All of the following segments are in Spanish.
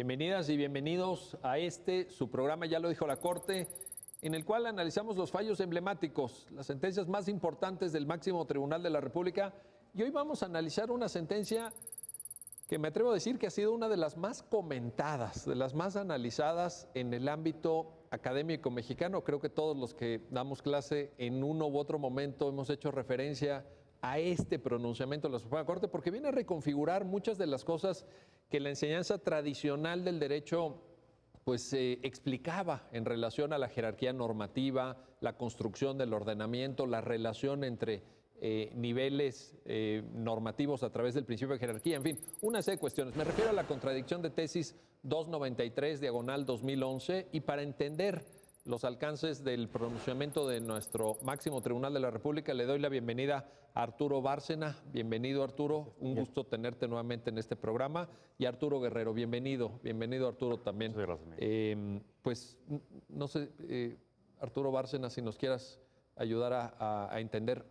Bienvenidas y bienvenidos a su programa, ya lo dijo la Corte, en el cual analizamos los fallos emblemáticos, las sentencias más importantes del máximo tribunal de la República. Y hoy vamos a analizar una sentencia que me atrevo a decir que ha sido una de las más comentadas, de las más analizadas en el ámbito académico mexicano. Creo que todos los que damos clase en uno u otro momento hemos hecho referencia a este pronunciamiento de la Suprema Corte, porque viene a reconfigurar muchas de las cosas que la enseñanza tradicional del derecho pues explicaba en relación a la jerarquía normativa, la construcción del ordenamiento, la relación entre niveles normativos a través del principio de jerarquía, en fin, una serie de cuestiones. Me refiero a la contradicción de tesis 293/2011, y para entender los alcances del pronunciamiento de nuestro máximo tribunal de la República, le doy la bienvenida a Arturo Bárcena. Bienvenido, Arturo. Un gusto tenerte nuevamente en este programa. Y Arturo Guerrero, bienvenido. Bienvenido, Arturo, también. Muchas gracias. Pues, no sé, Arturo Bárcena, si nos quieras ayudar a entender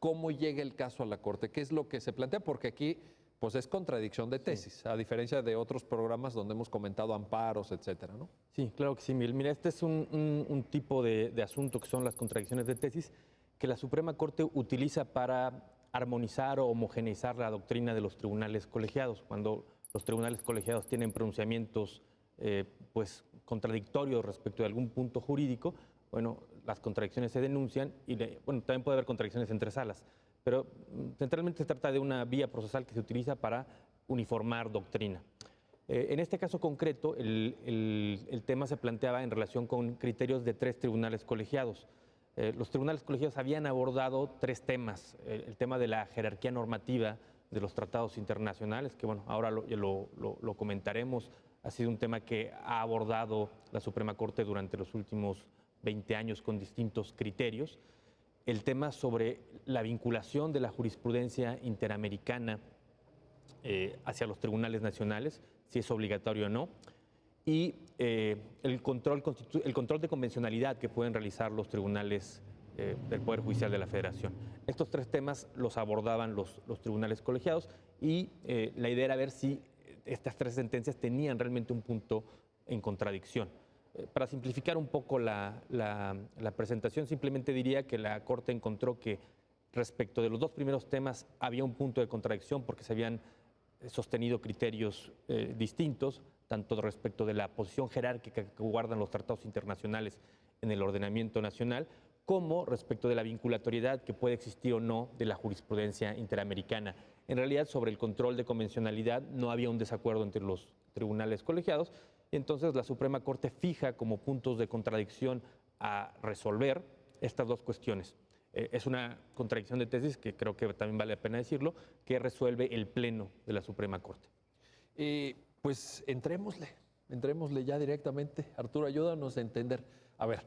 cómo llega el caso a la Corte, qué es lo que se plantea, porque aquí pues es contradicción de tesis, a diferencia de otros programas donde hemos comentado amparos, etcétera, ¿no? Sí, claro que sí, Miguel. Mira, este es un tipo de asunto que son las contradicciones de tesis que la Suprema Corte utiliza para armonizar o homogeneizar la doctrina de los tribunales colegiados. Cuando los tribunales colegiados tienen pronunciamientos pues contradictorios respecto de algún punto jurídico, bueno, las contradicciones se denuncian y bueno, también puede haber contradicciones entre salas, pero centralmente se trata de una vía procesal que se utiliza para uniformar doctrina. En este caso concreto, el tema se planteaba en relación con criterios de 3 tribunales colegiados. Los tribunales colegiados habían abordado 3 temas. El tema de la jerarquía normativa de los tratados internacionales, que bueno, ahora lo comentaremos, ha sido un tema que ha abordado la Suprema Corte durante los últimos 20 años con distintos criterios. El tema sobre la vinculación de la jurisprudencia interamericana hacia los tribunales nacionales, si es obligatorio o no, y el control de convencionalidad que pueden realizar los tribunales del Poder Judicial de la Federación. Estos 3 temas los abordaban los tribunales colegiados y la idea era ver si estas 3 sentencias tenían realmente un punto en contradicción. Para simplificar un poco la presentación, simplemente diría que la Corte encontró que respecto de los 2 primeros temas había un punto de contradicción porque se habían sostenido criterios distintos, tanto respecto de la posición jerárquica que guardan los tratados internacionales en el ordenamiento nacional, como respecto de la vinculatoriedad que puede existir o no de la jurisprudencia interamericana. En realidad, sobre el control de convencionalidad no había un desacuerdo entre los tribunales colegiados, y entonces la Suprema Corte fija como puntos de contradicción a resolver estas 2 cuestiones. Es una contradicción de tesis que creo que también vale la pena decirlo, que resuelve el Pleno de la Suprema Corte. Pues entrémosle ya directamente. Arturo, ayúdanos a entender. A ver,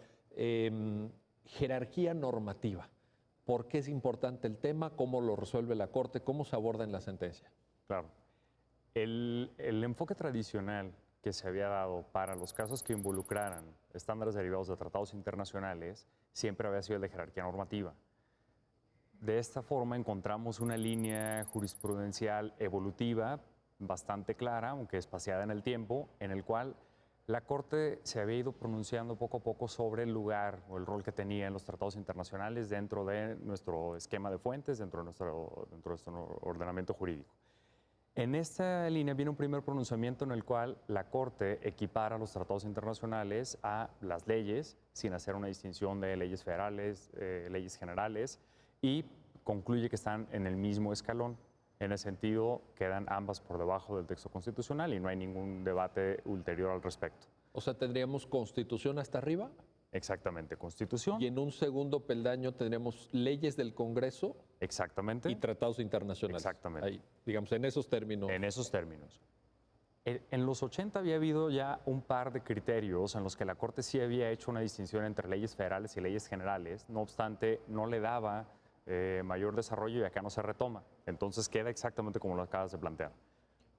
jerarquía normativa. ¿Por qué es importante el tema? ¿Cómo lo resuelve la Corte? ¿Cómo se aborda en la sentencia? Claro. El enfoque tradicional que se había dado para los casos que involucraran estándares derivados de tratados internacionales siempre había sido el de jerarquía normativa. De esta forma encontramos una línea jurisprudencial evolutiva bastante clara, aunque espaciada en el tiempo, en el cual la Corte se había ido pronunciando poco a poco sobre el lugar o el rol que tenía en los tratados internacionales dentro de nuestro esquema de fuentes, dentro de nuestro ordenamiento jurídico. En esta línea viene un primer pronunciamiento en el cual la Corte equipara los tratados internacionales a las leyes, sin hacer una distinción de leyes federales, leyes generales, y concluye que están en el mismo escalón. En ese sentido, quedan ambas por debajo del texto constitucional y no hay ningún debate ulterior al respecto. O sea, ¿tendríamos Constitución hasta arriba? Exactamente, Constitución. Y en un segundo peldaño tendríamos leyes del Congreso. Exactamente. Y tratados internacionales. Exactamente. Ahí, digamos, en esos términos. En esos términos. En los 80 había habido ya un par de criterios en los que la Corte sí había hecho una distinción entre leyes federales y leyes generales. No obstante, no le daba mayor desarrollo y acá no se retoma. Entonces queda exactamente como lo acabas de plantear.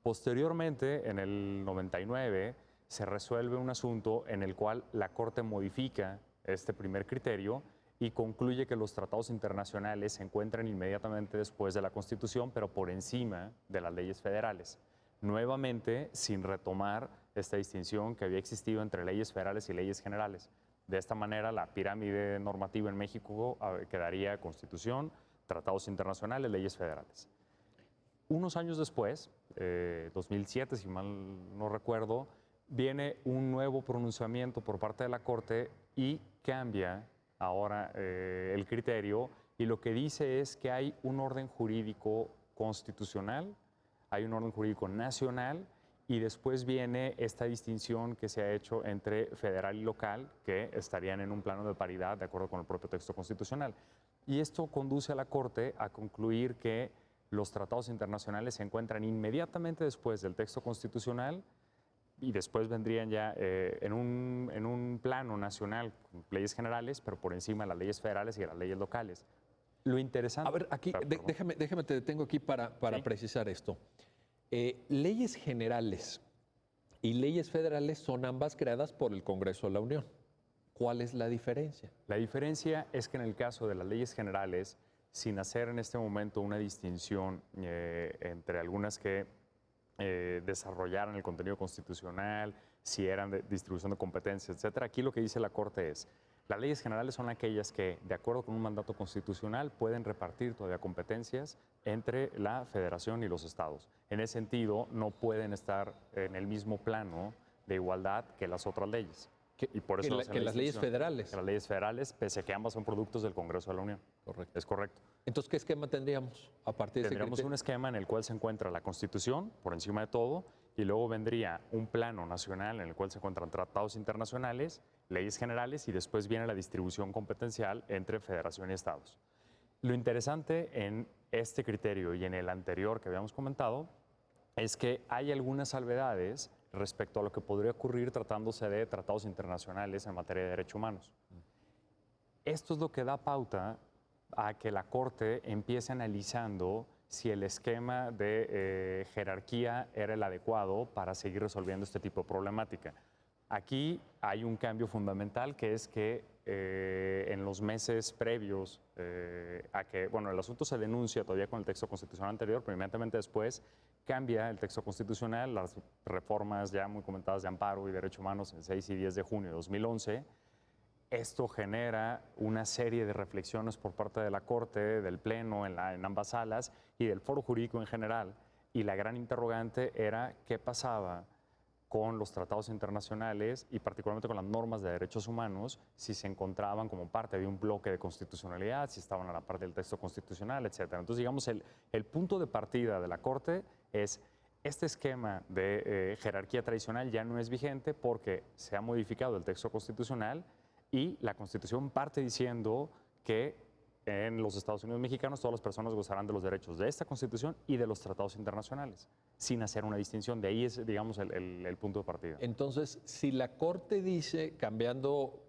Posteriormente, en el 99, se resuelve un asunto en el cual la Corte modifica este primer criterio y concluye que los tratados internacionales se encuentran inmediatamente después de la Constitución, pero por encima de las leyes federales. Nuevamente, sin retomar esta distinción que había existido entre leyes federales y leyes generales. De esta manera, la pirámide normativa en México quedaría Constitución, tratados internacionales, leyes federales. Unos años después, 2007, si mal no recuerdo, viene un nuevo pronunciamiento por parte de la Corte y cambia ahora el criterio, y lo que dice es que hay un orden jurídico constitucional, hay un orden jurídico nacional, y después viene esta distinción que se ha hecho entre federal y local, que estarían en un plano de paridad de acuerdo con el propio texto constitucional. Y esto conduce a la Corte a concluir que los tratados internacionales se encuentran inmediatamente después del texto constitucional y después vendrían ya en un plano nacional, con leyes generales, pero por encima de las leyes federales y de las leyes locales. Lo interesante... A ver, aquí, déjame, te detengo aquí para ¿Sí? precisar esto. Leyes generales y leyes federales son ambas creadas por el Congreso de la Unión. ¿Cuál es la diferencia? La diferencia es que en el caso de las leyes generales, sin hacer en este momento una distinción entre algunas que desarrollaran el contenido constitucional, si eran de distribución de competencias, etcétera, aquí lo que dice la Corte es: las leyes generales son aquellas que, de acuerdo con un mandato constitucional, pueden repartir todavía competencias entre la Federación y los estados. En ese sentido, no pueden estar en el mismo plano de igualdad que las otras leyes. Y por eso que las leyes federales. Que las leyes federales, pese a que ambas son productos del Congreso de la Unión. Correcto. Es correcto. Entonces, ¿qué esquema tendríamos a partir de ese Tendríamos criterio? un esquema en el cual se encuentra la Constitución, por encima de todo, y luego vendría un plano nacional en el cual se encuentran tratados internacionales, leyes generales, y después viene la distribución competencial entre federación y estados. Lo interesante en este criterio y en el anterior que habíamos comentado es que hay algunas salvedades respecto a lo que podría ocurrir tratándose de tratados internacionales en materia de derechos humanos. Esto es lo que da pauta a que la Corte empiece analizando si el esquema de jerarquía era el adecuado para seguir resolviendo este tipo de problemática. Aquí hay un cambio fundamental, que es que en los meses previos a que, bueno, el asunto se denuncia todavía con el texto constitucional anterior, pero inmediatamente después cambia el texto constitucional, las reformas ya muy comentadas de amparo y derechos humanos en 6 y 10 de junio de 2011. Esto genera una serie de reflexiones por parte de la Corte, del Pleno, en ambas salas y del foro jurídico en general. Y la gran interrogante era qué pasaba con los tratados internacionales y particularmente con las normas de derechos humanos, si se encontraban como parte de un bloque de constitucionalidad, si estaban a la parte del texto constitucional, etc. Entonces, digamos, el punto de partida de la Corte es: este esquema de jerarquía tradicional ya no es vigente porque se ha modificado el texto constitucional y la Constitución parte diciendo que en los Estados Unidos mexicanos todas las personas gozarán de los derechos de esta Constitución y de los tratados internacionales, sin hacer una distinción. De ahí es, digamos, el punto de partida. Entonces, si la Corte dice, cambiando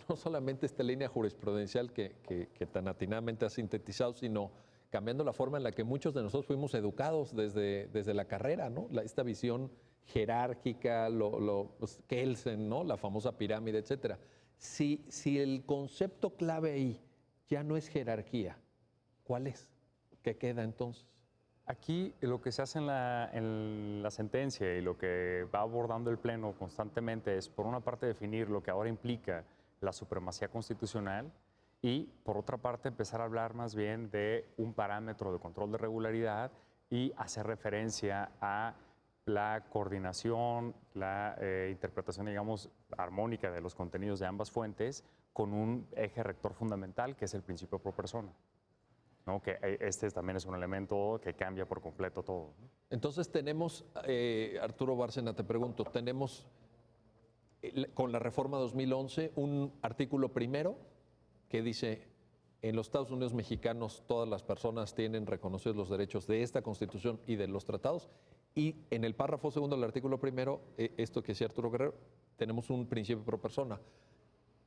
no solamente esta línea jurisprudencial que tan atinadamente ha sintetizado, sino cambiando la forma en la que muchos de nosotros fuimos educados desde la carrera, ¿no? Esta visión jerárquica, pues, Kelsen, ¿no? La famosa pirámide, etcétera. Si el concepto clave ahí ya no es jerarquía, ¿cuál es? ¿Qué queda entonces? Aquí lo que se hace en la sentencia y lo que va abordando el Pleno constantemente es, por una parte, definir lo que ahora implica la supremacía constitucional y, por otra parte, empezar a hablar más bien de un parámetro de control de regularidad y hacer referencia a la coordinación, la interpretación, digamos, armónica de los contenidos de ambas fuentes con un eje rector fundamental, que es el principio pro persona, ¿no? Que este también es un elemento que cambia por completo todo, ¿no? Entonces tenemos, Arturo Bárcena, te pregunto, tenemos con la reforma 2011 un artículo primero que dice: en los Estados Unidos mexicanos todas las personas tienen reconocidos los derechos de esta Constitución y de los tratados. Y en el párrafo segundo del artículo primero, esto que decía Arturo Guerrero, tenemos un principio pro persona.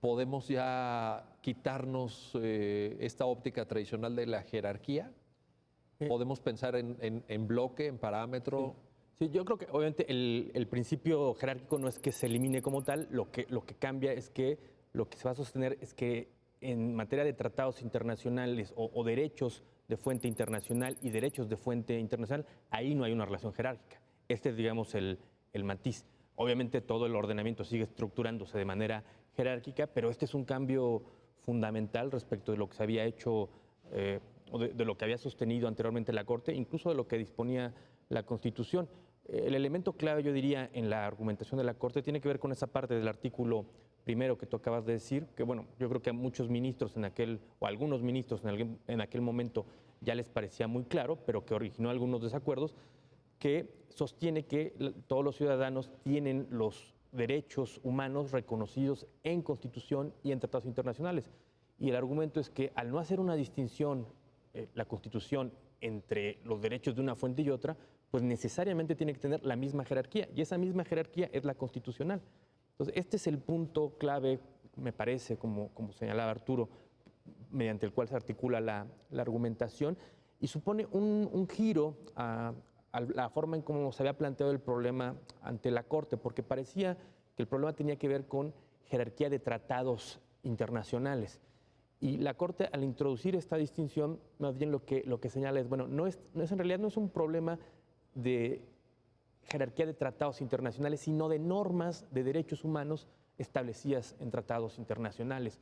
¿Podemos ya quitarnos esta óptica tradicional de la jerarquía? ¿Podemos pensar en bloque, en parámetro? Sí, yo creo que obviamente el principio jerárquico no es que se elimine como tal, lo que cambia es que lo que se va a sostener es que en materia de tratados internacionales o derechos de fuente internacional y derechos de fuente internacional, ahí no hay una relación jerárquica. Este es, digamos, el matiz. Obviamente todo el ordenamiento sigue estructurándose de manera jerárquica, pero este es un cambio fundamental respecto de lo que se había hecho o de lo que había sostenido anteriormente la Corte, incluso de lo que disponía la Constitución. El elemento clave, yo diría, en la argumentación de la Corte tiene que ver con esa parte del artículo primero que tú acabas de decir, que bueno, yo creo que a muchos ministros o algunos ministros en aquel momento ya les parecía muy claro, pero que originó algunos desacuerdos, que sostiene que todos los ciudadanos tienen los derechos humanos reconocidos en Constitución y en tratados internacionales. Y el argumento es que al no hacer una distinción, la Constitución, entre los derechos de una fuente y otra, pues necesariamente tiene que tener la misma jerarquía, y esa misma jerarquía es la constitucional. Entonces, este es el punto clave, me parece, como señalaba Arturo, mediante el cual se articula la argumentación, y supone un giro a la forma en cómo se había planteado el problema ante la Corte, porque parecía que el problema tenía que ver con jerarquía de tratados internacionales. Y la Corte, al introducir esta distinción, más bien lo que señala es, bueno, en realidad no es un problema de jerarquía de tratados internacionales, sino de normas de derechos humanos establecidas en tratados internacionales.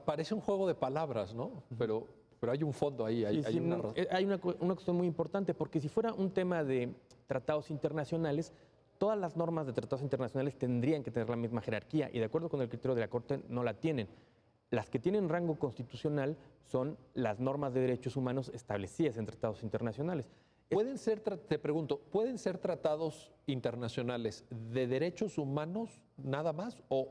Parece un juego de palabras, ¿no? Pero hay un fondo ahí, hay una cuestión muy importante, porque si fuera un tema de tratados internacionales, todas las normas de tratados internacionales tendrían que tener la misma jerarquía, y de acuerdo con el criterio de la Corte no la tienen. Las que tienen rango constitucional son las normas de derechos humanos establecidas en tratados internacionales. Te pregunto, ¿pueden ser tratados internacionales de derechos humanos nada más o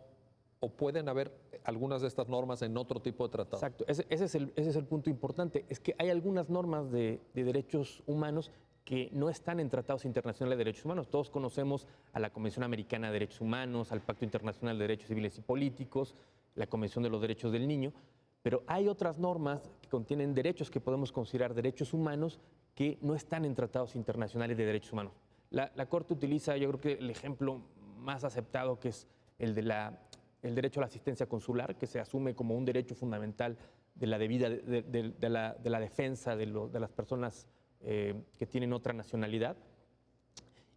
pueden haber algunas de estas normas en otro tipo de tratado? Exacto, ese es el punto importante, es que hay algunas normas de derechos humanos que no están en tratados internacionales de derechos humanos. Todos conocemos a la Convención Americana de Derechos Humanos, al Pacto Internacional de Derechos Civiles y Políticos, la Convención de los Derechos del Niño, pero hay otras normas que contienen derechos que podemos considerar derechos humanos que no están en tratados internacionales de derechos humanos. La Corte utiliza, yo creo que el ejemplo más aceptado, que es el derecho a la asistencia consular, que se asume como un derecho fundamental de la debida de la defensa de las personas que tienen otra nacionalidad,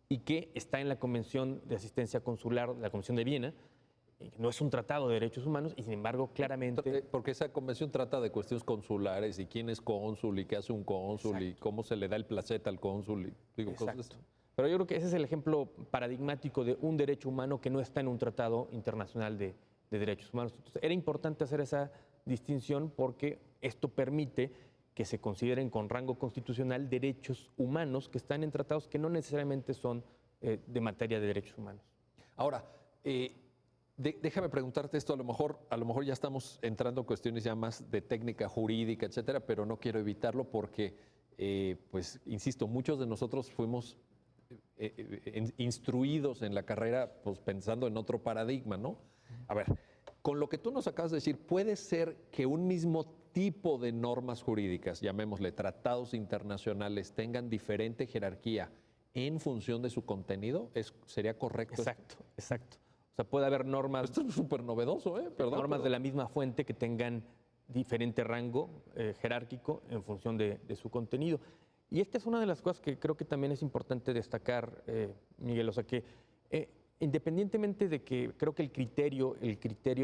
y que está en la Convención de Asistencia Consular de la Convención de Viena. No es un tratado de derechos humanos y, sin embargo, claramente... Porque esa convención trata de cuestiones consulares y quién es cónsul y qué hace un cónsul. Exacto. Y cómo se le da el placet al cónsul. Cosas. Pero yo creo que ese es el ejemplo paradigmático de un derecho humano que no está en un tratado internacional de derechos humanos. Entonces, era importante hacer esa distinción porque esto permite que se consideren con rango constitucional derechos humanos que están en tratados que no necesariamente son de materia de derechos humanos. Ahora, déjame preguntarte esto, a lo mejor ya estamos entrando en cuestiones ya más de técnica jurídica, etcétera, pero no quiero evitarlo porque, pues, insisto, muchos de nosotros fuimos instruidos en la carrera, pues, pensando en otro paradigma, ¿no? A ver, con lo que tú nos acabas de decir, ¿puede ser que un mismo tipo de normas jurídicas, llamémosle tratados internacionales, tengan diferente jerarquía en función de su contenido? ¿Sería correcto? Exacto. O sea, puede haber normas... Esto es súper novedoso, ¿eh? Normas de la misma fuente que tengan diferente rango jerárquico en función de su contenido. Y esta es una de las cosas que creo que también es importante destacar, Miguel. O sea, que independientemente de que creo que el criterio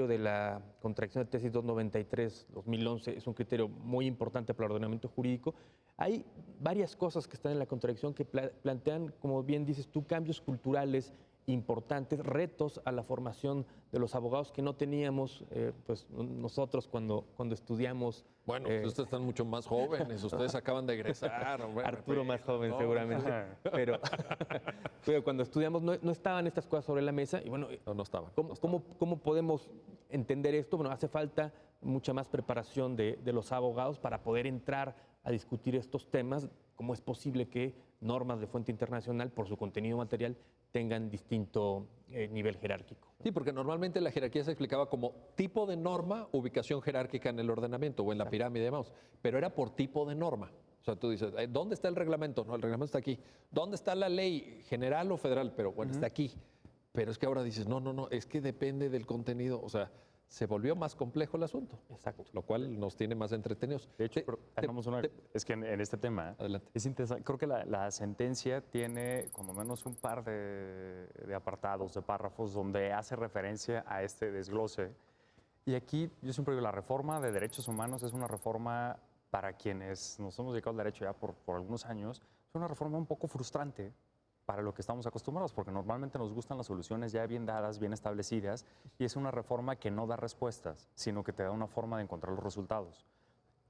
de la contradicción de tesis 293-2011 es un criterio muy importante para el ordenamiento jurídico, hay varias cosas que están en la contradicción que plantean, como bien dices tú, cambios culturales importantes, retos a la formación de los abogados que no teníamos pues nosotros cuando estudiamos. Bueno, ustedes están mucho más jóvenes, ustedes acaban de egresar. Hombre, Arturo más joven, seguramente, pero cuando estudiamos no estaban estas cosas sobre la mesa y bueno, no estaban. ¿Cómo podemos entender esto? Bueno, hace falta mucha más preparación de los abogados para poder entrar a discutir estos temas. ¿Cómo es posible que normas de fuente internacional, por su contenido material, tengan distinto nivel jerárquico? Sí, porque normalmente la jerarquía se explicaba como tipo de norma, ubicación jerárquica en el ordenamiento o en la pirámide de Maus, pero era por tipo de norma. O sea, tú dices, ¿dónde está el reglamento? No, el reglamento está aquí. ¿Dónde está la ley general o federal? Pero bueno, está aquí. Pero es que ahora dices, no, es que depende del contenido. O sea, se volvió más complejo el asunto. Exacto. Lo cual nos tiene más entretenidos. De hecho, tenemos es que en este tema Adelante. es interesante. Creo que la sentencia tiene como menos un par de apartados, de párrafos, donde hace referencia a este desglose. Y aquí yo siempre digo, la reforma de derechos humanos es una reforma para quienes nos hemos dedicado al derecho ya por algunos años, es una reforma un poco frustrante para lo que estamos acostumbrados, porque normalmente nos gustan las soluciones ya bien dadas, bien establecidas, y es una reforma que no da respuestas, sino que te da una forma de encontrar los resultados.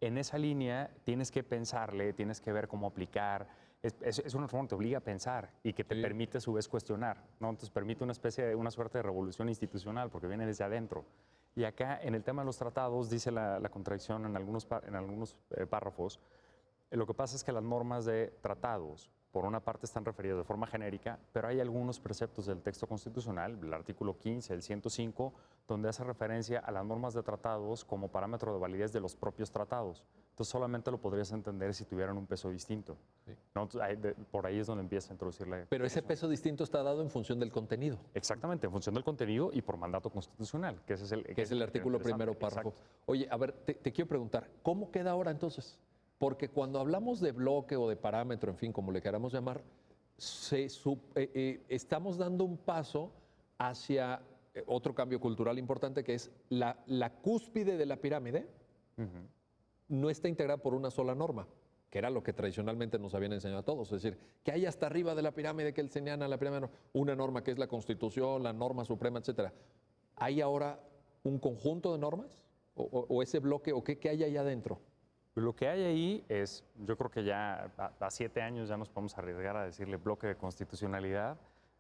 En esa línea tienes que pensarle, tienes que ver cómo aplicar. Es una reforma que te obliga a pensar y que te permite a su vez cuestionar, ¿no? Entonces permite una suerte de revolución institucional, porque viene desde adentro. Y acá, en el tema de los tratados, dice la contradicción en algunos párrafos, lo que pasa es que las normas de tratados, por una parte, están referidas de forma genérica, pero hay algunos preceptos del texto constitucional, el artículo 15, el 105, donde hace referencia a las normas de tratados como parámetro de validez de los propios tratados. Entonces, solamente lo podrías entender si tuvieran un peso distinto. Sí. ¿No? Entonces, por ahí es donde empieza a introducirle. Pero ese peso distinto está dado en función del contenido. Exactamente, en función del contenido y por mandato constitucional, que ese es el artículo primero, párrafo. Exacto. Oye, a ver, te quiero preguntar, ¿cómo queda ahora entonces? Porque cuando hablamos de bloque o de parámetro, en fin, como le queramos llamar, estamos dando un paso hacia otro cambio cultural importante, que es la cúspide de la pirámide no está integrada por una sola norma, que era lo que tradicionalmente nos habían enseñado a todos. Es decir, que hay hasta arriba de la pirámide, que él señala la pirámide, una norma que es la Constitución, la norma suprema, etcétera. ¿Hay ahora un conjunto de normas? ¿O ese bloque? ¿O qué hay ahí adentro? Lo que hay ahí es, yo creo que ya a 7 años ya nos podemos arriesgar a decirle bloque de constitucionalidad,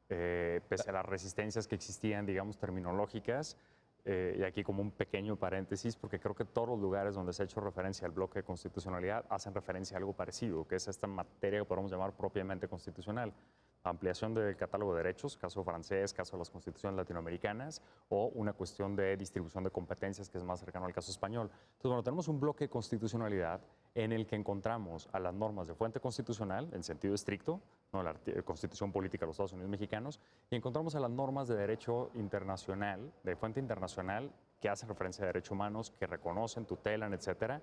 pese a las resistencias que existían, digamos, terminológicas. Y aquí como un pequeño paréntesis, porque creo que todos los lugares donde se ha hecho referencia al bloque de constitucionalidad hacen referencia a algo parecido, que es esta materia que podemos llamar propiamente constitucional. Ampliación del catálogo de derechos, caso francés, caso de las constituciones latinoamericanas, o una cuestión de distribución de competencias que es más cercano al caso español. Entonces, bueno, tenemos un bloque de constitucionalidad en el que encontramos a las normas de fuente constitucional, en sentido estricto, ¿no? La Constitución Política de los Estados Unidos Mexicanos, y encontramos a las normas de derecho internacional, de fuente internacional, que hacen referencia a derechos humanos, que reconocen, tutelan, etcétera.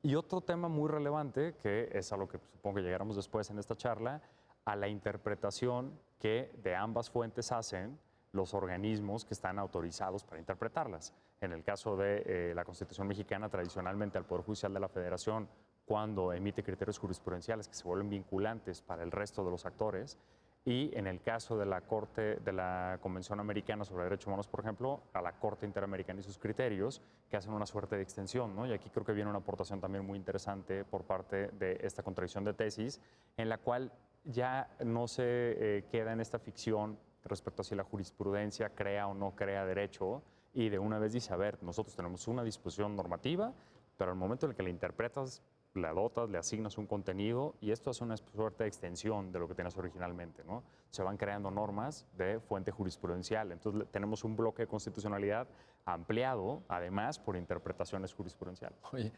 Y otro tema muy relevante, que es a lo que supongo que llegaremos después en esta charla, a la interpretación que de ambas fuentes hacen los organismos que están autorizados para interpretarlas. En el caso de la Constitución mexicana, tradicionalmente al Poder Judicial de la Federación, cuando emite criterios jurisprudenciales que se vuelven vinculantes para el resto de los actores, y en el caso de la Corte de la Convención Americana sobre Derechos Humanos, por ejemplo, a la Corte Interamericana y sus criterios, que hacen una suerte de extensión, ¿no? Y aquí creo que viene una aportación también muy interesante por parte de esta contradicción de tesis, en la cual ya no se queda en esta ficción respecto a si la jurisprudencia crea o no crea derecho, y de una vez dice, a ver, nosotros tenemos una disposición normativa, pero al momento en el que la interpretas, la dotas, le asignas un contenido, y esto es una suerte de extensión de lo que tenías originalmente, ¿no? Se van creando normas de fuente jurisprudencial. Entonces tenemos un bloque de constitucionalidad ampliado, además, por interpretaciones jurisprudenciales. Oye,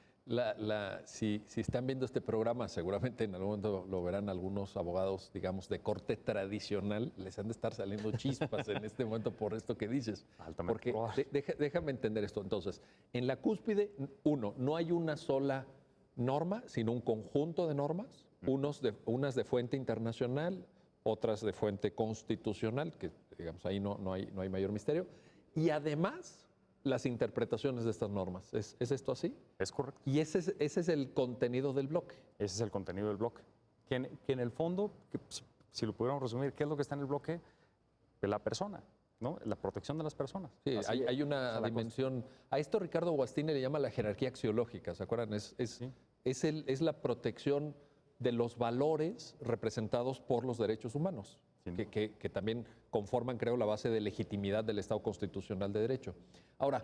si están viendo este programa, seguramente en algún momento lo verán algunos abogados, digamos, de corte tradicional, les han de estar saliendo chispas en este momento por esto que dices. Altamente porque déjame entender esto. Entonces, en la cúspide, no hay una sola norma, sino un conjunto de normas, unas de fuente internacional, otras de fuente constitucional, que digamos ahí no hay mayor misterio, y además las interpretaciones de estas normas. ¿Es esto así? Es correcto. Y ese es el contenido del bloque. Ese es el contenido del bloque. Que en el fondo, si lo pudiéramos resumir, ¿qué es lo que está en el bloque? La persona, ¿no? La protección de las personas. Sí, hay una dimensión. A esto Ricardo Guastini le llama la jerarquía axiológica, ¿se acuerdan? Sí. Es la protección de los valores representados por los derechos humanos, que también conforman, creo, la base de legitimidad del Estado constitucional de derecho. Ahora,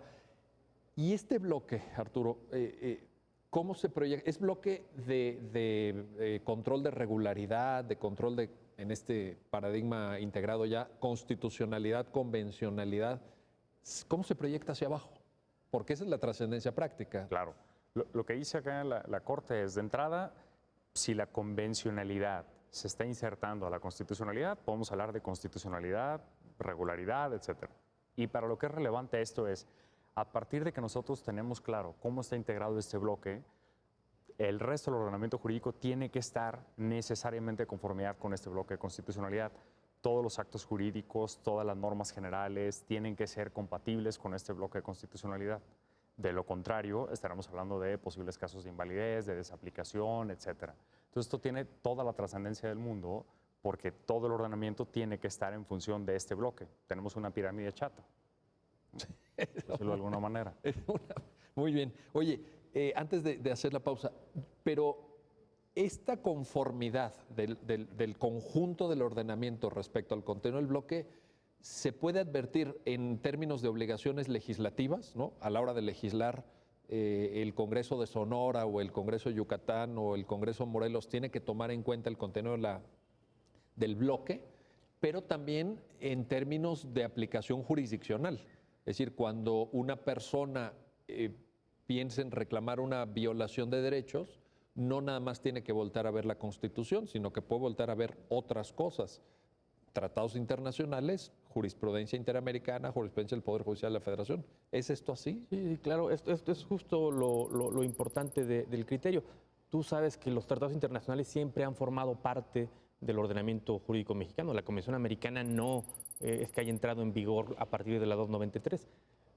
¿y este bloque, Arturo, cómo se proyecta? ¿Es bloque de control de regularidad, de control de, en este paradigma integrado ya, constitucionalidad, convencionalidad? ¿Cómo se proyecta hacia abajo? Porque esa es la trascendencia práctica. Claro. Lo que dice acá la Corte es, de entrada, si la convencionalidad se está insertando a la constitucionalidad, podemos hablar de constitucionalidad, regularidad, etc. Y para lo que es relevante esto es, A partir de que nosotros tenemos claro cómo está integrado este bloque, el resto del ordenamiento jurídico tiene que estar necesariamente de conformidad con este bloque de constitucionalidad. Todos los actos jurídicos, todas las normas generales tienen que ser compatibles con este bloque de constitucionalidad. De lo contrario, estaremos hablando de posibles casos de invalidez, de desaplicación, etc. Entonces, esto tiene toda la trascendencia del mundo porque todo el ordenamiento tiene que estar en función de este bloque. Tenemos una pirámide chata, por decirlo de alguna manera. Muy bien. Oye, antes de hacer la pausa, pero esta conformidad del conjunto del ordenamiento respecto al contenido del bloque se puede advertir en términos de obligaciones legislativas, ¿no? A la hora de legislar, el Congreso de Sonora o el Congreso de Yucatán o el Congreso de Morelos tiene que tomar en cuenta el contenido del bloque, pero también en términos de aplicación jurisdiccional. Es decir, cuando una persona piensa en reclamar una violación de derechos, no nada más tiene que voltar a ver la Constitución, sino que puede voltar a ver otras cosas. Tratados internacionales, jurisprudencia interamericana, jurisprudencia del Poder Judicial de la Federación. ¿Es esto así? Sí, claro, esto es justo lo importante del criterio. Tú sabes que los tratados internacionales siempre han formado parte del ordenamiento jurídico mexicano. La Convención Americana no es que haya entrado en vigor a partir de la 293.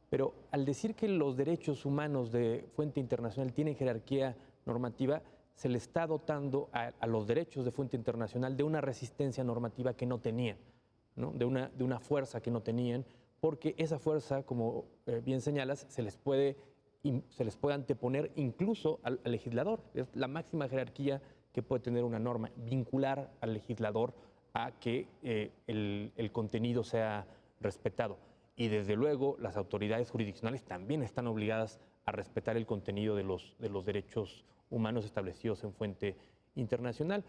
Pero al decir que los derechos humanos de fuente internacional tienen jerarquía normativa, se le está dotando a los derechos de fuente internacional de una resistencia normativa que no tenían, ¿no? De una fuerza que no tenían, porque esa fuerza, como bien señalas, se les puede anteponer incluso al legislador. Es la máxima jerarquía que puede tener una norma, vincular al legislador a que el contenido sea respetado. Y desde luego las autoridades jurisdiccionales también están obligadas a respetar el contenido de los derechos humanos establecidos en fuente internacional.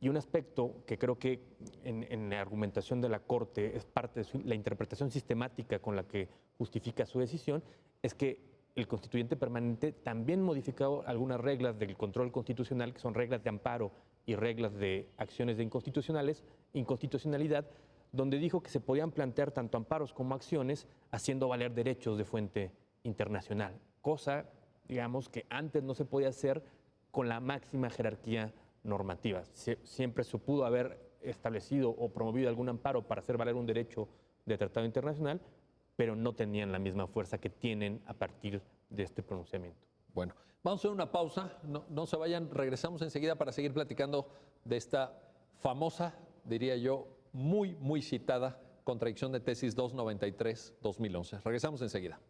Y un aspecto que creo que en la argumentación de la Corte es parte de la interpretación sistemática con la que justifica su decisión, es que el constituyente permanente también modificó algunas reglas del control constitucional, que son reglas de amparo y reglas de acciones de inconstitucionalidad, donde dijo que se podían plantear tanto amparos como acciones haciendo valer derechos de fuente internacional, cosa, digamos, que antes no se podía hacer con la máxima jerarquía normativa. Siempre se pudo haber establecido o promovido algún amparo para hacer valer un derecho de tratado internacional, pero no tenían la misma fuerza que tienen a partir de este pronunciamiento. Bueno, vamos a hacer una pausa, no se vayan, regresamos enseguida para seguir platicando de esta famosa, diría yo, muy citada contradicción de tesis 293-2011. Regresamos enseguida.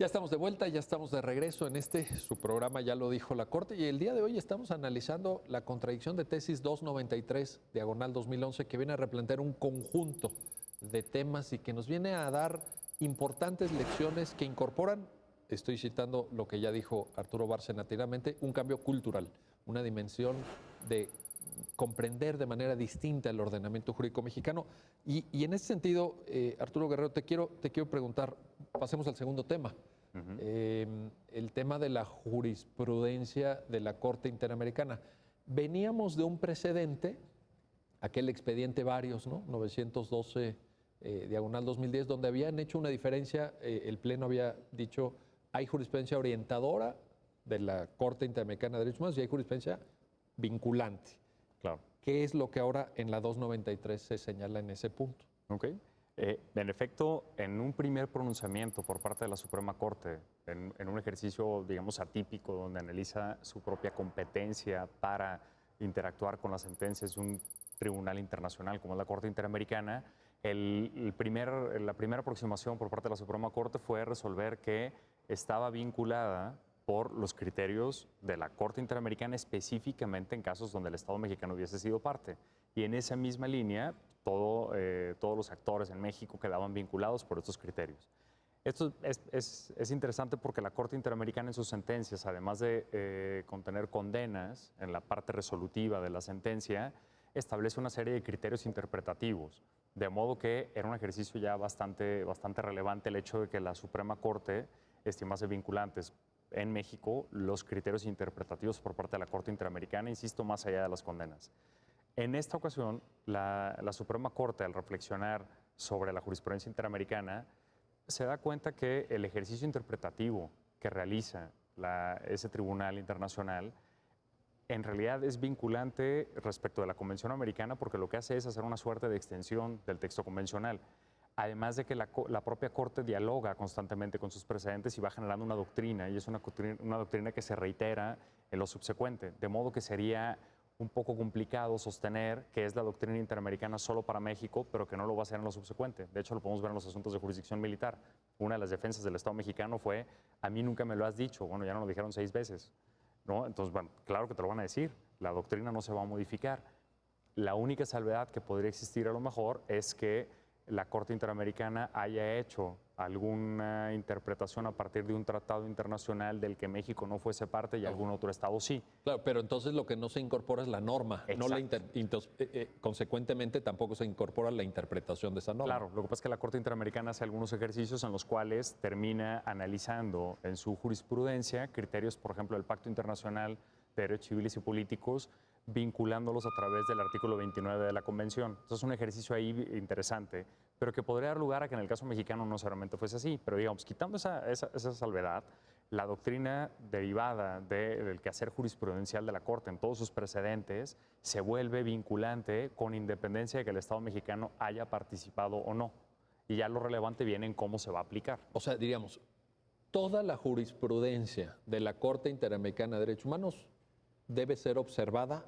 Ya estamos de vuelta, ya estamos de regreso en su programa, ya lo dijo la Corte, y el día de hoy estamos analizando la contradicción de tesis 293-2011, que viene a replantear un conjunto de temas y que nos viene a dar importantes lecciones que incorporan, estoy citando lo que ya dijo Arturo Bárcena anteriormente, un cambio cultural, una dimensión de comprender de manera distinta el ordenamiento jurídico mexicano. Y en ese sentido, Arturo Guerrero, te quiero preguntar, pasemos al segundo tema, el tema de la jurisprudencia de la Corte Interamericana. Veníamos de un precedente, aquel expediente varios, ¿no? 912-2010, donde habían hecho una diferencia, el Pleno había dicho, hay jurisprudencia orientadora de la Corte Interamericana de Derechos Humanos y hay jurisprudencia vinculante. Claro. ¿Qué es lo que ahora en la 293 se señala en ese punto? Ok. En efecto, en un primer pronunciamiento por parte de la Suprema Corte, en un ejercicio, digamos, atípico, donde analiza su propia competencia para interactuar con las sentencias de un tribunal internacional como es la Corte Interamericana, la primera aproximación por parte de la Suprema Corte fue resolver que estaba vinculada por los criterios de la Corte Interamericana, específicamente en casos donde el Estado mexicano hubiese sido parte. Y en esa misma línea, todos los actores en México quedaban vinculados por estos criterios. Esto es interesante porque la Corte Interamericana en sus sentencias, además de contener condenas en la parte resolutiva de la sentencia, establece una serie de criterios interpretativos, de modo que era un ejercicio ya bastante relevante el hecho de que la Suprema Corte estimase vinculantes en México los criterios interpretativos por parte de la Corte Interamericana, insisto, más allá de las condenas. En esta ocasión, la Suprema Corte, al reflexionar sobre la jurisprudencia interamericana, se da cuenta que el ejercicio interpretativo que realiza ese tribunal internacional en realidad es vinculante respecto de la Convención Americana, porque lo que hace es hacer una suerte de extensión del texto convencional. Además de que la propia Corte dialoga constantemente con sus precedentes y va generando una doctrina, y es una doctrina que se reitera en lo subsecuente, de modo que sería un poco complicado sostener que es la doctrina interamericana solo para México, pero que no lo va a hacer en lo subsecuente. De hecho, lo podemos ver en los asuntos de jurisdicción militar. Una de las defensas del Estado mexicano fue, a mí nunca me lo has dicho. Bueno, ya no lo dijeron 6 veces, ¿no? Entonces, bueno, claro que te lo van a decir. La doctrina no se va a modificar. La única salvedad que podría existir a lo mejor es que la Corte Interamericana haya hecho alguna interpretación a partir de un tratado internacional del que México no fuese parte y algún otro estado sí. Claro, pero entonces lo que no se incorpora es la norma, no consecuentemente tampoco se incorpora la interpretación de esa norma. Claro, lo que pasa es que la Corte Interamericana hace algunos ejercicios en los cuales termina analizando en su jurisprudencia criterios, por ejemplo, del Pacto Internacional de Derechos Civiles y Políticos, vinculándolos a través del artículo 29 de la Convención. Entonces es un ejercicio ahí interesante, pero que podría dar lugar a que en el caso mexicano no solamente fuese así. Pero digamos, quitando esa salvedad, la doctrina derivada del quehacer jurisprudencial de la Corte en todos sus precedentes se vuelve vinculante con independencia de que el Estado mexicano haya participado o no. Y ya lo relevante viene en cómo se va a aplicar. O sea, diríamos, toda la jurisprudencia de la Corte Interamericana de Derechos Humanos debe ser observada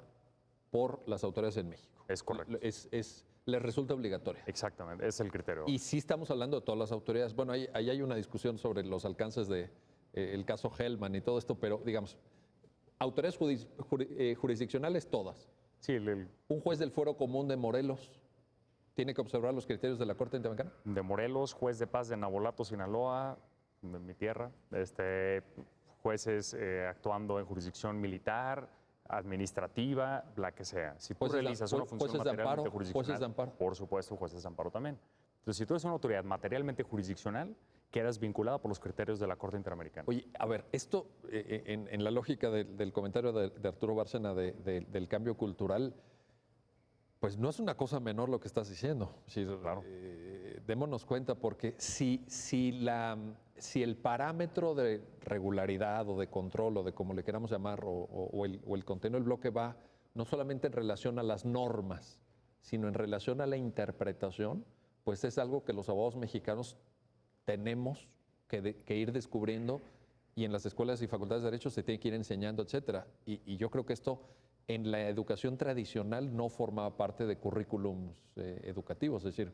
por las autoridades en México. Es correcto. Les resulta obligatoria. Exactamente, es el criterio. Y sí estamos hablando de todas las autoridades. Bueno, ahí hay una discusión sobre los alcances del caso Hellman y todo esto, pero digamos, autoridades jurisdiccionales todas. Sí, Un juez del Fuero Común de Morelos tiene que observar los criterios de la Corte Interamericana. De Morelos, juez de paz de Nabolato, Sinaloa, de mi tierra, jueces actuando en jurisdicción militar, administrativa, la que sea. Si tú realizas una función materialmente jurisdiccional, jueces de amparo. Por supuesto, jueces de amparo también. Entonces, si tú eres una autoridad materialmente jurisdiccional, quedas vinculada por los criterios de la Corte Interamericana. Oye, a ver, esto en la lógica del comentario de Arturo Bárcena del cambio cultural, pues no es una cosa menor lo que estás diciendo. Sí, claro. Démonos cuenta, porque si el parámetro de regularidad o de control o de como le queramos llamar, o el contenido del bloque va no solamente en relación a las normas, sino en relación a la interpretación, pues es algo que los abogados mexicanos tenemos que ir descubriendo, y en las escuelas y facultades de Derecho se tiene que ir enseñando, etcétera. Y yo creo que esto en la educación tradicional no formaba parte de currículums educativos, es decir,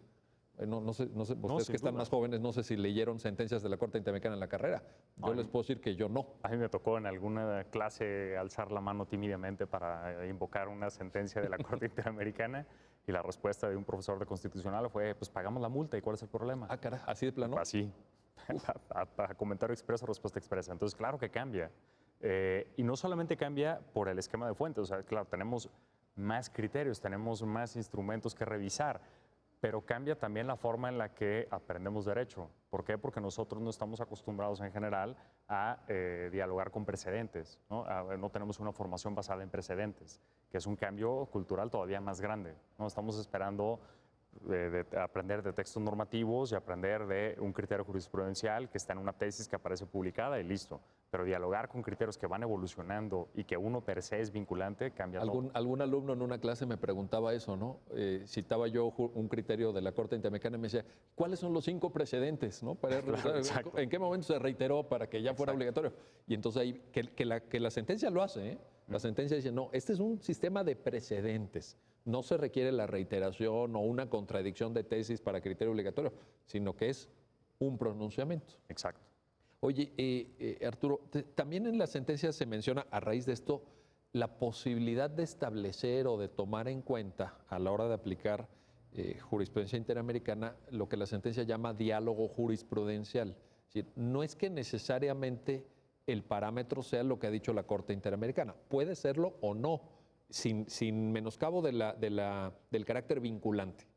no sé, ustedes que están más jóvenes, no sé si leyeron sentencias de la Corte Interamericana en la carrera. Yo les puedo decir que yo no. A mí me tocó en alguna clase alzar la mano tímidamente para invocar una sentencia de la Corte Interamericana, y la respuesta de un profesor de constitucional fue, pues pagamos la multa, ¿y cuál es el problema? Ah, cara, ¿así de plano? Así, a comentario expreso, respuesta expresa. Entonces, claro que cambia. Y no solamente cambia por el esquema de fuentes, o sea, claro, tenemos más criterios, tenemos más instrumentos que revisar, pero cambia también la forma en la que aprendemos derecho. ¿Por qué? Porque nosotros no estamos acostumbrados en general a dialogar con precedentes, ¿no? No tenemos una formación basada en precedentes, que es un cambio cultural todavía más grande, ¿no? Estamos esperando de aprender de textos normativos y aprender de un criterio jurisprudencial que está en una tesis que aparece publicada y listo. Pero dialogar con criterios que van evolucionando y que uno per se es vinculante cambia todo. Algún alumno en una clase me preguntaba eso, ¿no? Citaba yo un criterio de la Corte Interamericana y me decía, ¿cuáles son los 5 precedentes, ¿no? Para revisar, ¿en qué momento se reiteró para que ya fuera obligatorio? Y entonces ahí, que la sentencia lo hace, ¿eh? La sentencia dice, no, este es un sistema de precedentes. No se requiere la reiteración o una contradicción de tesis para criterio obligatorio, sino que es un pronunciamiento. Exacto. Oye, Arturo, también en la sentencia se menciona, a raíz de esto, la posibilidad de establecer o de tomar en cuenta a la hora de aplicar jurisprudencia interamericana lo que la sentencia llama diálogo jurisprudencial. Es decir, no es que necesariamente el parámetro sea lo que ha dicho la Corte Interamericana, puede serlo o no, sin menoscabo del carácter vinculante,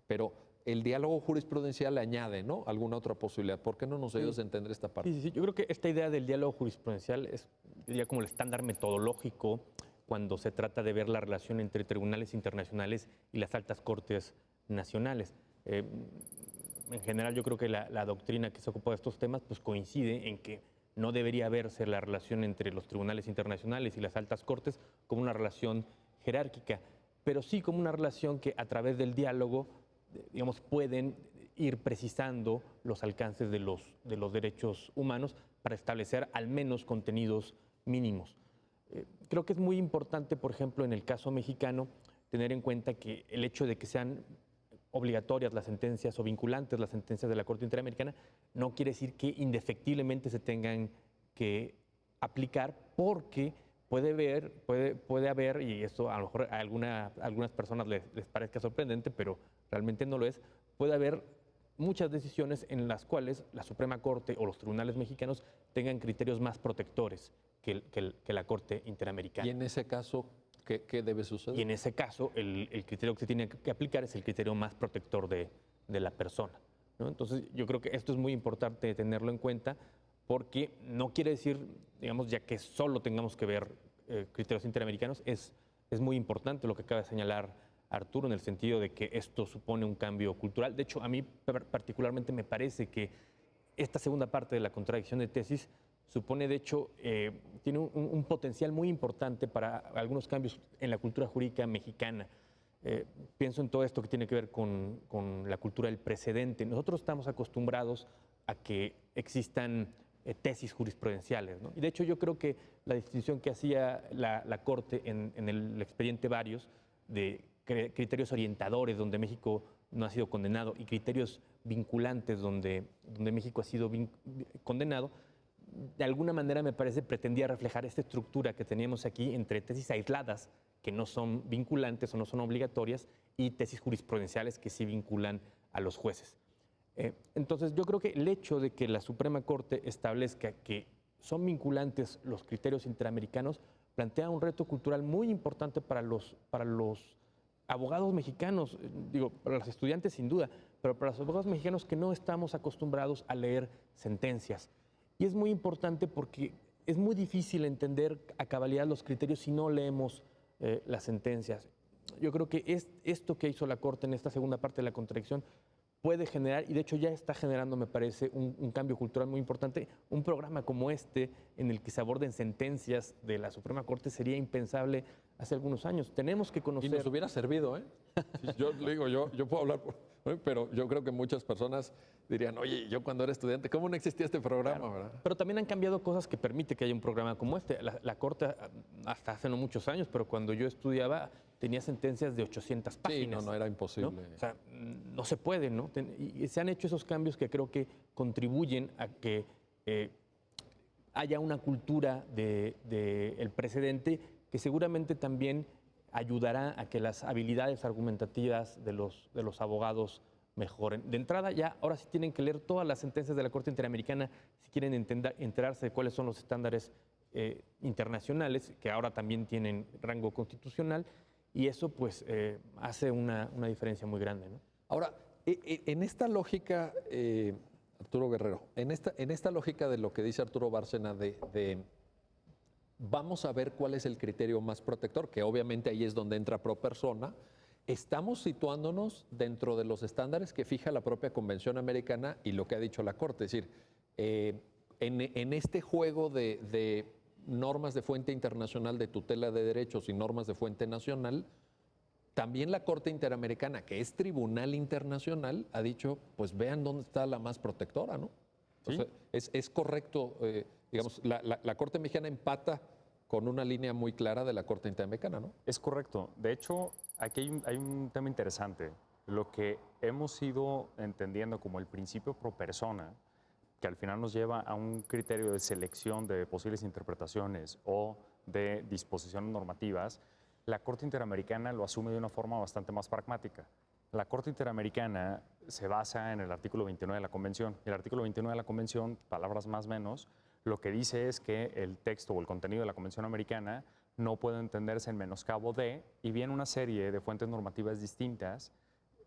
pero el diálogo jurisprudencial añade, ¿no?, alguna otra posibilidad. ¿Por qué no nos ayudas a entender esta parte? Sí. Yo creo que esta idea del diálogo jurisprudencial es, diría, como el estándar metodológico cuando se trata de ver la relación entre tribunales internacionales y las altas cortes nacionales. En general, yo creo que la doctrina que se ocupa de estos temas pues coincide en que no debería verse la relación entre los tribunales internacionales y las altas cortes como una relación jerárquica, pero sí como una relación que a través del diálogo, digamos, pueden ir precisando los alcances de los derechos humanos para establecer al menos contenidos mínimos. Creo que es muy importante, por ejemplo, en el caso mexicano, tener en cuenta que el hecho de que sean obligatorias las sentencias o vinculantes las sentencias de la Corte Interamericana no quiere decir que indefectiblemente se tengan que aplicar, porque puede haber, y esto a lo mejor a algunas personas les parezca sorprendente, pero realmente no lo es, puede haber muchas decisiones en las cuales la Suprema Corte o los tribunales mexicanos tengan criterios más protectores que la Corte Interamericana. Y en ese caso, ¿qué debe suceder? Y en ese caso, el criterio que se tiene que aplicar es el criterio más protector de la persona, ¿no? Entonces, yo creo que esto es muy importante tenerlo en cuenta, porque no quiere decir, digamos, ya que solo tengamos que ver criterios interamericanos, es muy importante lo que acaba de señalar Arturo, en el sentido de que esto supone un cambio cultural. De hecho, a mí particularmente me parece que esta segunda parte de la contradicción de tesis supone, de hecho, tiene un potencial muy importante para algunos cambios en la cultura jurídica mexicana. Pienso en todo esto que tiene que ver con la cultura del precedente. Nosotros estamos acostumbrados a que existan tesis jurisprudenciales, ¿no? Y de hecho yo creo que la distinción que hacía la Corte en el expediente Varios de criterios orientadores, donde México no ha sido condenado, y criterios vinculantes, donde México ha sido condenado, de alguna manera me parece pretendía reflejar esta estructura que teníamos aquí entre tesis aisladas, que no son vinculantes o no son obligatorias, y tesis jurisprudenciales que sí vinculan a los jueces. Entonces, yo creo que el hecho de que la Suprema Corte establezca que son vinculantes los criterios interamericanos plantea un reto cultural muy importante para los abogados mexicanos, digo, para los estudiantes sin duda, pero para los abogados mexicanos que no estamos acostumbrados a leer sentencias. Y es muy importante porque es muy difícil entender a cabalidad los criterios si no leemos las sentencias. Yo creo que esto que hizo la Corte en esta segunda parte de la contradicción puede generar, y de hecho ya está generando, me parece, un cambio cultural muy importante. Un programa como este, en el que se aborden sentencias de la Suprema Corte, sería impensable hace algunos años. Tenemos que conocer... Y nos hubiera servido, ¿eh? Yo digo, yo puedo hablar, pero yo creo que muchas personas dirían, oye, yo cuando era estudiante, ¿cómo no existía este programa? Claro. ¿Verdad? Pero también han cambiado cosas que permite que haya un programa como este. La Corte, hasta hace no muchos años, pero cuando yo estudiaba, tenía sentencias de 800 páginas. Sí, no era imposible. ¿No? O sea, no se puede, ¿no? Y se han hecho esos cambios que creo que contribuyen a que haya una cultura del precedente que seguramente también ayudará a que las habilidades argumentativas de los abogados mejoren. De entrada, ya ahora sí tienen que leer todas las sentencias de la Corte Interamericana si quieren enterarse de cuáles son los estándares internacionales, que ahora también tienen rango constitucional, y eso pues hace una diferencia muy grande, ¿no? Ahora, en esta lógica, Arturo Guerrero, en esta lógica de lo que dice Arturo Bárcena de vamos a ver cuál es el criterio más protector, que obviamente ahí es donde entra pro persona, estamos situándonos dentro de los estándares que fija la propia Convención Americana y lo que ha dicho la Corte. Es decir, en este juego de normas de fuente internacional de tutela de derechos y normas de fuente nacional, también la Corte Interamericana, que es tribunal internacional, ha dicho, pues vean dónde está la más protectora, ¿no? ¿Sí? O sea, es correcto, digamos, la Corte Mexicana empata con una línea muy clara de la Corte Interamericana, ¿no? Es correcto. De hecho, aquí hay un tema interesante. Lo que hemos ido entendiendo como el principio pro persona, que al final nos lleva a un criterio de selección de posibles interpretaciones o de disposiciones normativas, la Corte Interamericana lo asume de una forma bastante más pragmática. La Corte Interamericana se basa en el artículo 29 de la Convención. El artículo 29 de la Convención, palabras más o menos, lo que dice es que el texto o el contenido de la Convención Americana no puede entenderse en menoscabo de, y viene una serie de fuentes normativas distintas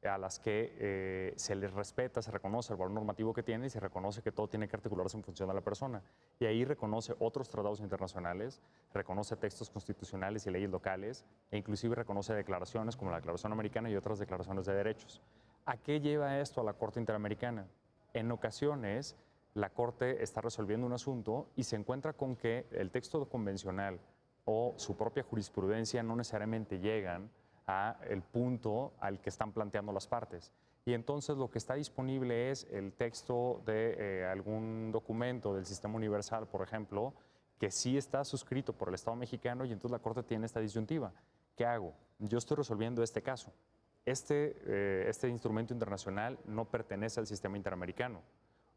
a las que se les respeta, se reconoce el valor normativo que tiene y se reconoce que todo tiene que articularse en función de la persona. Y ahí reconoce otros tratados internacionales, reconoce textos constitucionales y leyes locales e inclusive reconoce declaraciones como la Declaración Americana y otras declaraciones de derechos. ¿A qué lleva esto a la Corte Interamericana? En ocasiones, la Corte está resolviendo un asunto y se encuentra con que el texto convencional o su propia jurisprudencia no necesariamente llegan a el punto al que están planteando las partes. Y entonces lo que está disponible es el texto de algún documento del Sistema Universal, por ejemplo, que sí está suscrito por el Estado mexicano y entonces la Corte tiene esta disyuntiva. ¿Qué hago? Yo estoy resolviendo este caso. Este instrumento internacional no pertenece al sistema interamericano.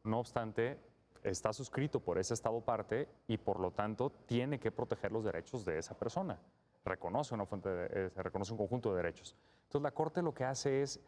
No obstante, está suscrito por ese Estado parte y por lo tanto tiene que proteger los derechos de esa persona. Reconoce reconoce un conjunto de derechos. Entonces la Corte lo que hace es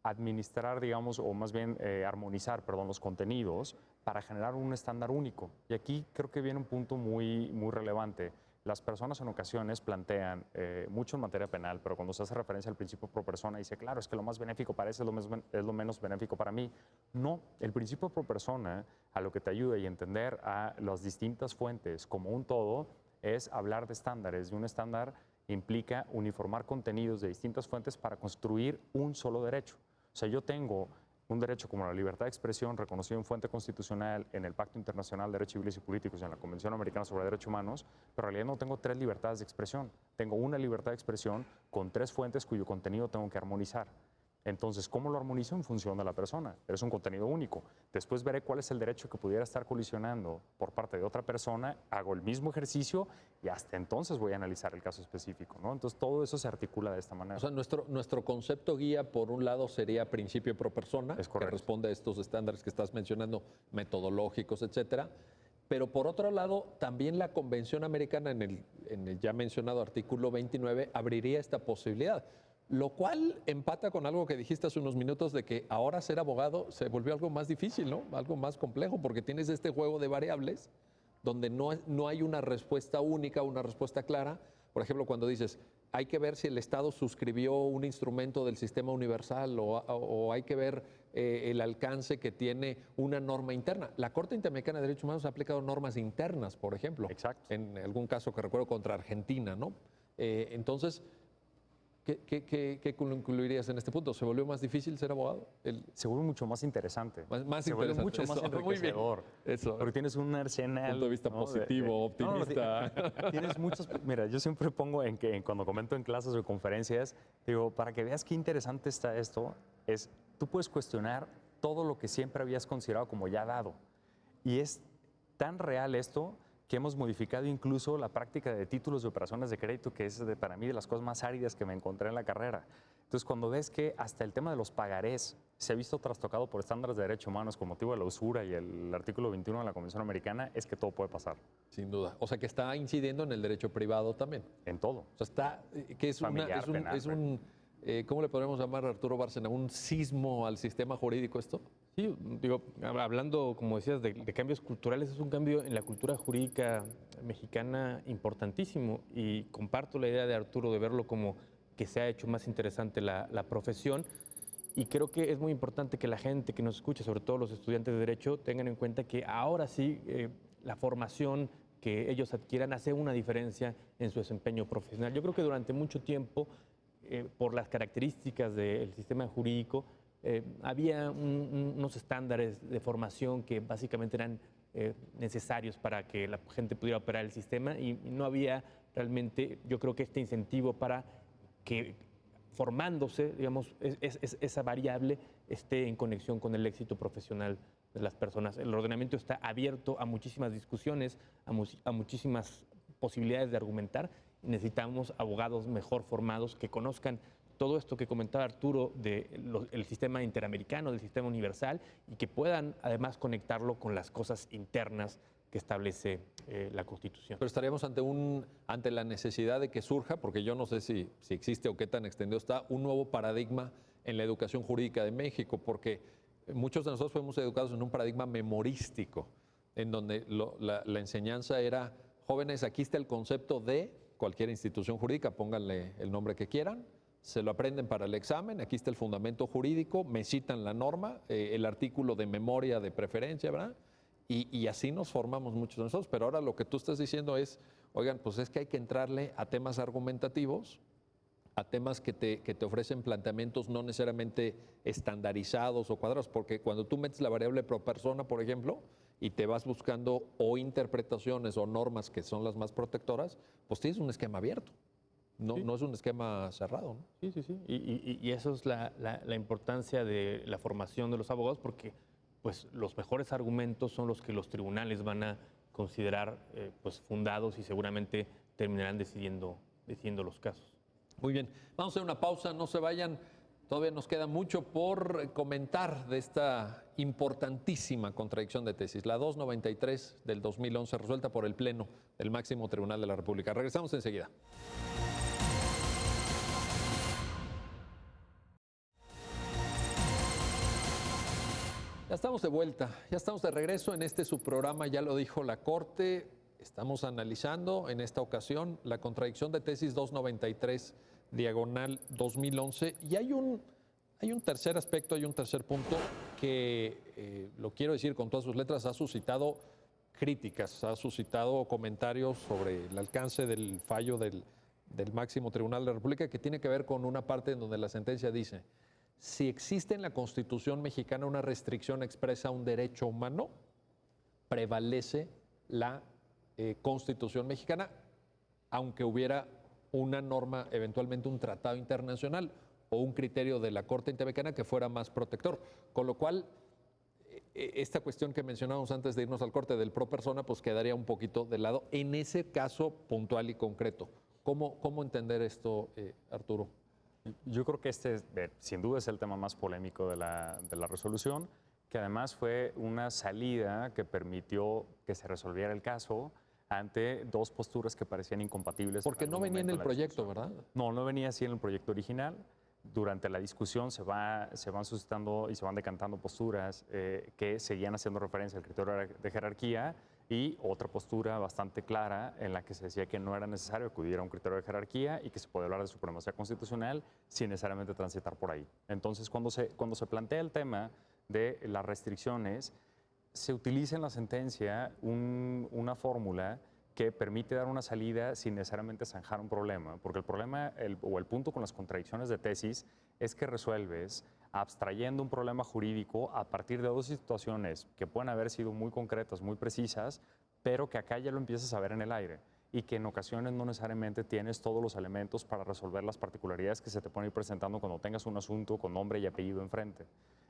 administrar, digamos, o más bien armonizar, perdón, los contenidos para generar un estándar único. Y aquí creo que viene un punto muy relevante. Las personas en ocasiones plantean, mucho en materia penal, pero cuando se hace referencia al principio pro persona, dice, claro, es que lo más benéfico para ese es lo menos benéfico para mí. No, el principio pro persona a lo que te ayuda y entender a las distintas fuentes como un todo es hablar de estándares, y un estándar implica uniformar contenidos de distintas fuentes para construir un solo derecho. O sea, yo tengo un derecho como la libertad de expresión reconocido en fuente constitucional en el Pacto Internacional de Derechos Civiles y Políticos y en la Convención Americana sobre Derechos Humanos, pero en realidad no tengo 3 libertades de expresión. Tengo una libertad de expresión con 3 fuentes cuyo contenido tengo que armonizar. Entonces, ¿cómo lo armonizo? En función de la persona. Es un contenido único. Después veré cuál es el derecho que pudiera estar colisionando por parte de otra persona, hago el mismo ejercicio y hasta entonces voy a analizar el caso específico, ¿no? Entonces, todo eso se articula de esta manera. O sea, nuestro concepto guía, por un lado, sería principio pro persona, que responde a estos estándares que estás mencionando, metodológicos, etcétera. Pero por otro lado, también la Convención Americana, en el ya mencionado artículo 29, abriría esta posibilidad. Lo cual empata con algo que dijiste hace unos minutos de que ahora ser abogado se volvió algo más difícil, ¿no? Algo más complejo, porque tienes este juego de variables donde no hay una respuesta única, una respuesta clara. Por ejemplo, cuando dices, hay que ver si el Estado suscribió un instrumento del sistema universal o hay que ver el alcance que tiene una norma interna. La Corte Interamericana de Derechos Humanos ha aplicado normas internas, por ejemplo. Exacto. En algún caso que recuerdo contra Argentina, ¿no? Entonces, ¿qué concluirías en este punto? ¿Se volvió más difícil ser abogado? Se vuelve mucho más interesante. Más se vuelve mucho más enriquecedor. Eso. Porque tienes un arsenal. Punto de vista positivo, optimista. Tienes muchos. Mira, yo siempre pongo cuando comento en clases o conferencias, digo, para que veas qué interesante está esto, tú puedes cuestionar todo lo que siempre habías considerado como ya dado. Y es tan real esto que hemos modificado incluso la práctica de títulos de operaciones de crédito, que es para mí de las cosas más áridas que me encontré en la carrera. Entonces, cuando ves que hasta el tema de los pagarés se ha visto trastocado por estándares de derechos humanos con motivo de la usura y el artículo 21 de la Convención Americana, es que todo puede pasar. Sin duda. O sea, que está incidiendo en el derecho privado también. En todo. O sea, está, que es familiar, penal, ¿cómo le podemos llamar, Arturo Bárcena? ¿Un sismo al sistema jurídico esto? Sí, digo, hablando, como decías, de cambios culturales, es un cambio en la cultura jurídica mexicana importantísimo y comparto la idea de Arturo de verlo como que se ha hecho más interesante la profesión y creo que es muy importante que la gente que nos escucha, sobre todo los estudiantes de Derecho, tengan en cuenta que ahora sí la formación que ellos adquieran hace una diferencia en su desempeño profesional. Yo creo que durante mucho tiempo, por las características del sistema jurídico, había unos estándares de formación que básicamente eran necesarios para que la gente pudiera operar el sistema y no había realmente, yo creo que este incentivo para que formándose, digamos, esa variable esté en conexión con el éxito profesional de las personas. El ordenamiento está abierto a muchísimas discusiones, a muchísimas posibilidades de argumentar. Necesitamos abogados mejor formados que conozcan todo esto que comentaba Arturo del sistema interamericano, del sistema universal, y que puedan además conectarlo con las cosas internas que establece la Constitución. Pero estaríamos ante la necesidad de que surja, porque yo no sé si existe o qué tan extendido está, un nuevo paradigma en la educación jurídica de México, porque muchos de nosotros fuimos educados en un paradigma memorístico, en donde la enseñanza era, jóvenes, aquí está el concepto de cualquier institución jurídica, pónganle el nombre que quieran, se lo aprenden para el examen, aquí está el fundamento jurídico, me citan la norma, el artículo de memoria de preferencia, ¿verdad? Y así nos formamos muchos de nosotros, pero ahora lo que tú estás diciendo es, oigan, pues es que hay que entrarle a temas argumentativos, a temas que te ofrecen planteamientos no necesariamente estandarizados o cuadrados, porque cuando tú metes la variable pro persona, por ejemplo, y te vas buscando o interpretaciones o normas que son las más protectoras, pues tienes un esquema abierto, no, Sí. no es un esquema cerrado, ¿no? Sí, sí, sí. Y eso es la importancia de la formación de los abogados, porque pues, los mejores argumentos son los que los tribunales van a considerar pues, fundados y seguramente terminarán decidiendo los casos. Muy bien, vamos a hacer una pausa, no se vayan, todavía nos queda mucho por comentar de esta importantísima contradicción de tesis, la 293 del 2011, resuelta por el Pleno del Máximo Tribunal de la República. Regresamos enseguida. Ya estamos de vuelta, ya estamos de regreso en este subprograma, ya lo dijo la Corte, estamos analizando en esta ocasión la contradicción de tesis 293 diagonal 2011 y hay un tercer aspecto, hay un tercer punto que, lo quiero decir con todas sus letras, ha suscitado críticas, ha suscitado comentarios sobre el alcance del fallo del Máximo Tribunal de la República, que tiene que ver con una parte en donde la sentencia dice: si existe en la Constitución mexicana una restricción expresa a un derecho humano, prevalece la Constitución mexicana, aunque hubiera una norma, eventualmente un tratado internacional o un criterio de la Corte Interamericana que fuera más protector. Con lo cual, esta cuestión que mencionábamos antes de irnos al corte del pro persona, pues quedaría un poquito de lado en ese caso puntual y concreto. ¿Cómo entender esto, Arturo? Yo creo que este, sin duda, es el tema más polémico de la resolución, que además fue una salida que permitió que se resolviera el caso ante dos posturas que parecían incompatibles. Porque no venía en el proyecto, ¿verdad? No, no venía así en el proyecto original. Durante la discusión se van suscitando y se van decantando posturas que seguían haciendo referencia al criterio de jerarquía y otra postura bastante clara en la que se decía que no era necesario acudir a un criterio de jerarquía y que se puede hablar de supremacía constitucional sin necesariamente transitar por ahí. Entonces, cuando se plantea el tema de las restricciones, se utiliza en la sentencia una fórmula que permite dar una salida sin necesariamente zanjar un problema, porque el problema o el punto con las contradicciones de tesis es que resuelves abstrayendo un problema jurídico a partir de dos situaciones que pueden haber sido muy concretas, muy precisas, pero que acá ya lo empiezas a ver en el aire y que en ocasiones no necesariamente tienes todos los elementos para resolver las particularidades que se te pueden ir presentando cuando tengas un asunto con nombre y apellido enfrente.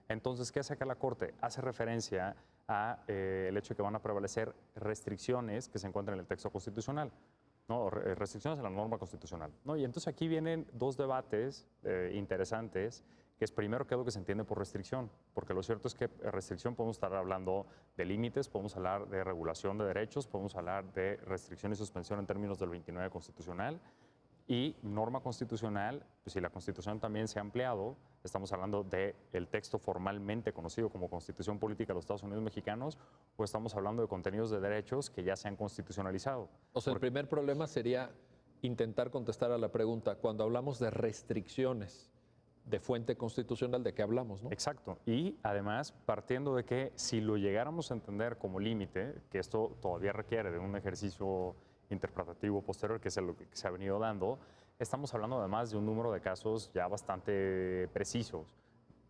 Entonces, ¿qué hace acá la Corte? Hace referencia a el hecho de que van a prevalecer restricciones que se encuentran en el texto constitucional, ¿no? Restricciones en la norma constitucional, ¿no? Y entonces aquí vienen dos debates interesantes, que es primero qué es lo que se entiende por restricción, porque lo cierto es que restricción podemos estar hablando de límites, podemos hablar de regulación de derechos, podemos hablar de restricción y suspensión en términos del 29 constitucional, y norma constitucional, pues si la Constitución también se ha ampliado, estamos hablando del texto formalmente conocido como Constitución Política de los Estados Unidos Mexicanos, o estamos hablando de contenidos de derechos que ya se han constitucionalizado. O sea, el primer problema sería intentar contestar a la pregunta, cuando hablamos de restricciones de fuente constitucional, ¿de qué hablamos, no? Exacto. Y además, partiendo de que si lo llegáramos a entender como límite, que esto todavía requiere de un ejercicio interpretativo posterior, que es lo que se ha venido dando, estamos hablando además de un número de casos ya bastante precisos.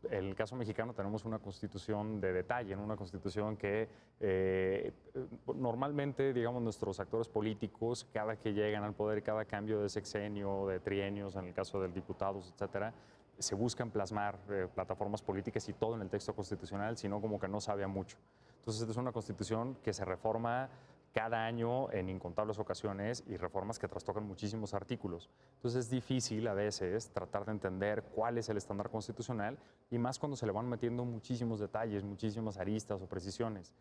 En el caso mexicano tenemos una constitución de detalle, una constitución que normalmente, digamos, nuestros actores políticos, cada que llegan al poder, cada cambio de sexenio, de trienios, en el caso de diputados, etcétera, se buscan plasmar plataformas políticas y todo en el texto constitucional, sino como que no sabe a mucho. Entonces, esta es una constitución que se reforma cada año en incontables ocasiones y reformas que trastocan muchísimos artículos. Entonces es difícil a veces tratar de entender cuál es el estándar constitucional y más cuando se le van metiendo muchísimos detalles, muchísimas aristas o precisiones.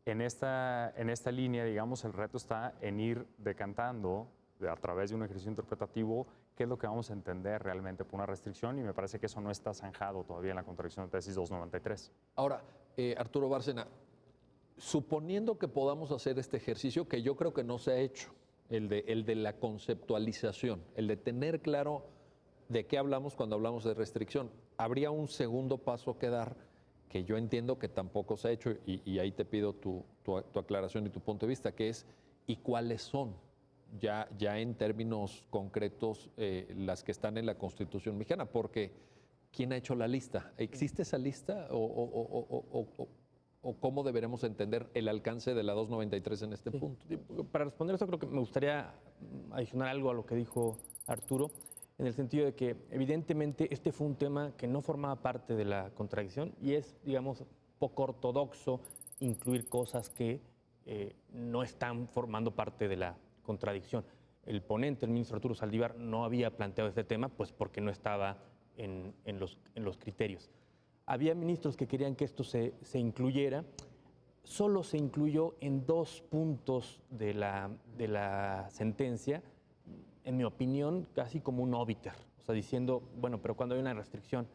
En esta línea, digamos, el reto está en ir decantando a través de un ejercicio interpretativo qué es lo que vamos a entender realmente por una restricción y me parece que eso no está zanjado todavía en la contradicción de tesis 293. Ahora, Arturo Bárcena, suponiendo que podamos hacer este ejercicio, que yo creo que no se ha hecho, el de la conceptualización, el de tener claro ¿de qué hablamos cuando hablamos de restricción? Habría un segundo paso que dar, que yo entiendo que tampoco se ha hecho, y ahí te pido tu aclaración y tu punto de vista, que es, ¿y cuáles son? Ya en términos concretos, las que están en la Constitución mexicana, porque ¿quién ha hecho la lista? ¿Existe esa lista o cómo deberemos entender el alcance de la 293 en este punto? Para responder eso, creo que me gustaría adicionar algo a lo que dijo Arturo, en el sentido de que evidentemente este fue un tema que no formaba parte de la contradicción y es, digamos, poco ortodoxo incluir cosas que no están formando parte de la contradicción. El ponente, el ministro Arturo Saldívar, no había planteado este tema, pues porque no estaba en los criterios. Había ministros que querían que esto se incluyera. Solo se incluyó en 2 puntos de la sentencia, en mi opinión, casi como un obiter, o sea, diciendo, bueno, pero cuando hay una restricción.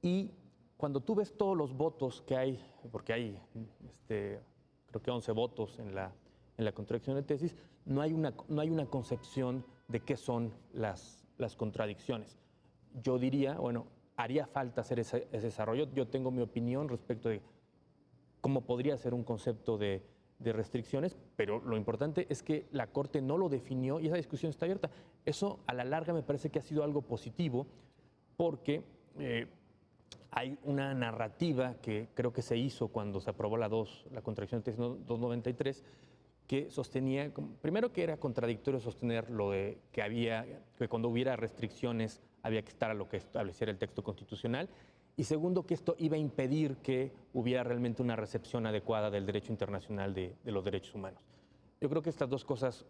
Y cuando tú ves todos los votos que hay, porque hay, creo que 11 votos en la contradicción de tesis, no hay una concepción de qué son las contradicciones. Yo diría, bueno, haría falta hacer ese desarrollo. Yo tengo mi opinión respecto de cómo podría ser un concepto de restricciones, pero lo importante es que la Corte no lo definió y esa discusión está abierta. Eso a la larga me parece que ha sido algo positivo porque hay una narrativa que creo que se hizo cuando se aprobó la contradicción de tesis 293, que sostenía, primero, que era contradictorio sostener lo de que cuando hubiera restricciones había que estar a lo que estableciera el texto constitucional, y segundo, que esto iba a impedir que hubiera realmente una recepción adecuada del derecho internacional de los derechos humanos. Yo creo que estas dos cosas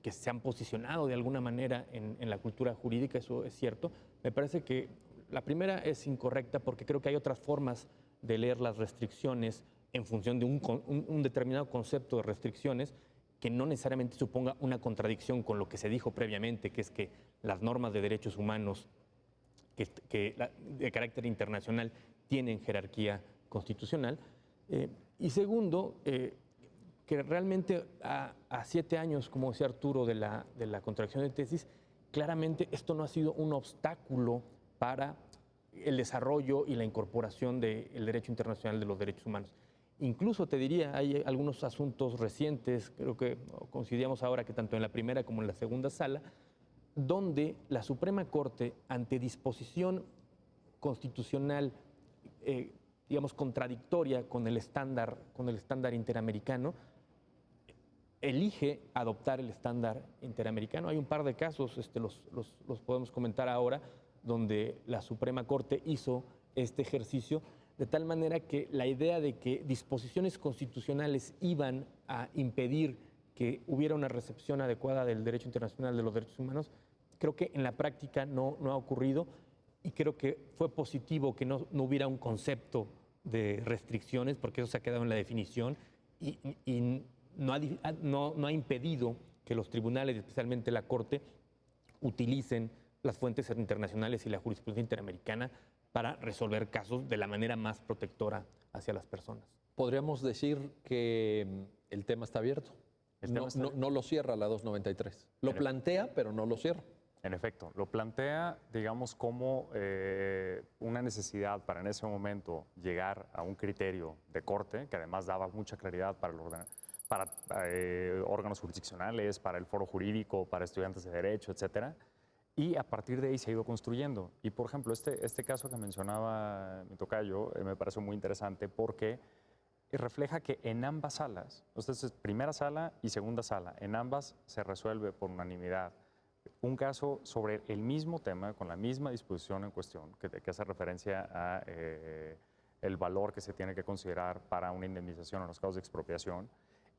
que se han posicionado de alguna manera en la cultura jurídica, eso es cierto. Me parece que la primera es incorrecta porque creo que hay otras formas de leer las restricciones en función de un determinado concepto de restricciones que no necesariamente suponga una contradicción con lo que se dijo previamente, que es que las normas de derechos humanos de carácter internacional tienen jerarquía constitucional. Y segundo, que realmente a 7 años, como decía Arturo, de la contradicción de tesis, claramente esto no ha sido un obstáculo para el desarrollo y la incorporación del derecho internacional de los derechos humanos. Incluso te diría, hay algunos asuntos recientes, creo que coincidíamos ahora que tanto en la primera como en la segunda sala, donde la Suprema Corte, ante disposición constitucional, digamos, contradictoria con el estándar interamericano, elige adoptar el estándar interamericano. Hay un par de casos, los podemos comentar ahora, donde la Suprema Corte hizo este ejercicio, de tal manera que la idea de que disposiciones constitucionales iban a impedir que hubiera una recepción adecuada del derecho internacional de los derechos humanos, creo que en la práctica no ha ocurrido, y creo que fue positivo que no hubiera un concepto de restricciones, porque eso se ha quedado en la definición y no ha impedido que los tribunales, especialmente la Corte, utilicen las fuentes internacionales y la jurisprudencia interamericana para resolver casos de la manera más protectora hacia las personas. Podríamos decir que el tema está abierto. No lo cierra la 293. Lo plantea, pero no lo cierra. En efecto, lo plantea, digamos, como una necesidad para en ese momento llegar a un criterio de corte, que además daba mucha claridad para órganos jurisdiccionales, para el foro jurídico, para estudiantes de derecho, etcétera. Y a partir de ahí se ha ido construyendo. Y, por ejemplo, este caso que mencionaba mi tocayo me pareció muy interesante porque refleja que en ambas salas, entonces primera sala y segunda sala, en ambas se resuelve por unanimidad un caso sobre el mismo tema, con la misma disposición en cuestión, que hace referencia a el valor que se tiene que considerar para una indemnización en los casos de expropiación.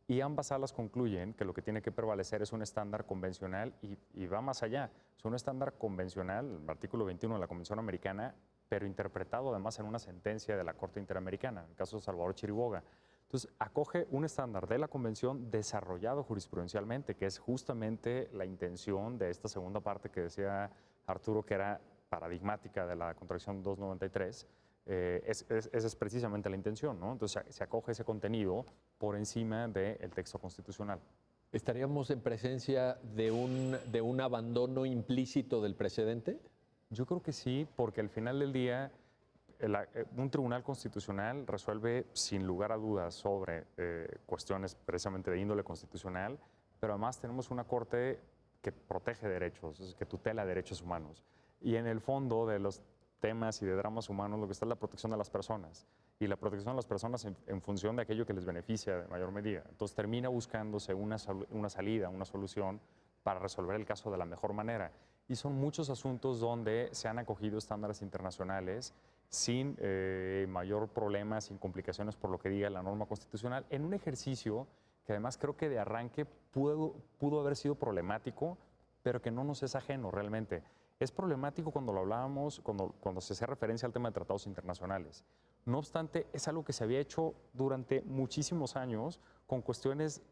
Y ambas salas concluyen que lo que tiene que prevalecer es un estándar convencional y va más allá. Es un estándar convencional, el artículo 21 de la Convención Americana, pero interpretado además en una sentencia de la Corte Interamericana, en el caso de Salvador Chiriboga. Entonces, acoge un estándar de la Convención desarrollado jurisprudencialmente, que es justamente la intención de esta segunda parte que decía Arturo, que era paradigmática de la contradicción 293. Esa es precisamente la intención, ¿no? Entonces se acoge ese contenido por encima del texto constitucional. ¿Estaríamos en presencia de un abandono implícito del precedente? Yo creo que sí, porque al final del día un tribunal constitucional resuelve sin lugar a dudas sobre cuestiones precisamente de índole constitucional, pero además tenemos una corte que protege derechos, que tutela derechos humanos. Y en el fondo de los temas y de dramas humanos lo que está es la protección de las personas. Y la protección de las personas en función de aquello que les beneficia de mayor medida. Entonces termina buscándose una salida, una solución para resolver el caso de la mejor manera. Y son muchos asuntos donde se han acogido estándares internacionales sin mayor problema, sin complicaciones por lo que diga la norma constitucional, en un ejercicio que además creo que de arranque pudo haber sido problemático, pero que no nos es ajeno realmente. Es problemático cuando lo hablábamos, cuando se hacía referencia al tema de tratados internacionales. No obstante, es algo que se había hecho durante muchísimos años con cuestiones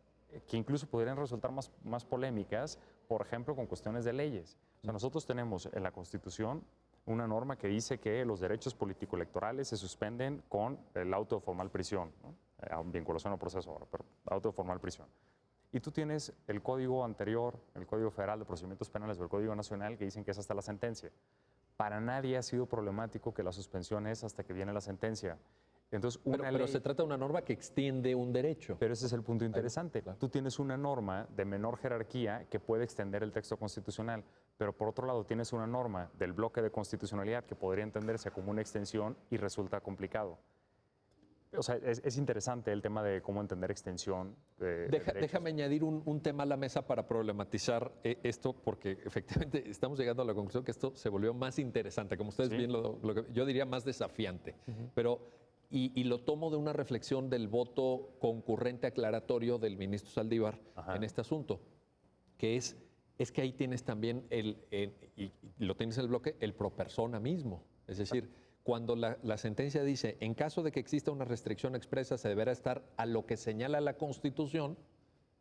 que incluso podrían resultar más polémicas, por ejemplo, con cuestiones de leyes. O sea, nosotros tenemos en la Constitución una norma que dice que los derechos político-electorales se suspenden con el auto de formal prisión, ¿no? Vinculación al proceso ahora, pero auto de formal prisión. Y tú tienes el código anterior, el Código Federal de Procedimientos Penales o el Código Nacional, que dicen que es hasta la sentencia. Para nadie ha sido problemático que la suspensión es hasta que viene la sentencia. Entonces, pero se trata de una norma que extiende un derecho. Pero ese es el punto interesante. Claro. Tú tienes una norma de menor jerarquía que puede extender el texto constitucional, pero por otro lado tienes una norma del bloque de constitucionalidad que podría entenderse como una extensión y resulta complicado. O sea, es interesante el tema de cómo entender extensión. Déjame añadir un tema a la mesa para problematizar esto, porque efectivamente estamos llegando a la conclusión que esto se volvió más interesante, como ustedes bien yo diría más desafiante. Pero y lo tomo de una reflexión del voto concurrente aclaratorio del ministro Saldívar en este asunto, que es que ahí tienes también y lo tienes en el bloque, el pro persona mismo. Es decir, cuando la sentencia dice, en caso de que exista una restricción expresa, se deberá estar a lo que señala la Constitución,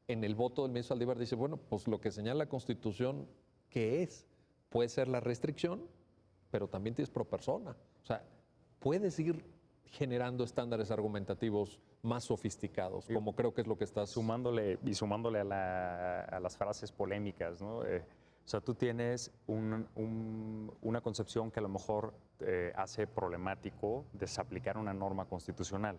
en el voto del ministro Saldívar dice, bueno, pues lo que señala la Constitución, ¿qué es? Puede ser la restricción, pero también tienes pro persona. O sea, puedes ir generando estándares argumentativos más sofisticados, como creo que es lo que estás... Sumándole a las frases polémicas, ¿no? O sea, tú tienes una concepción que a lo mejor hace problemático desaplicar una norma constitucional,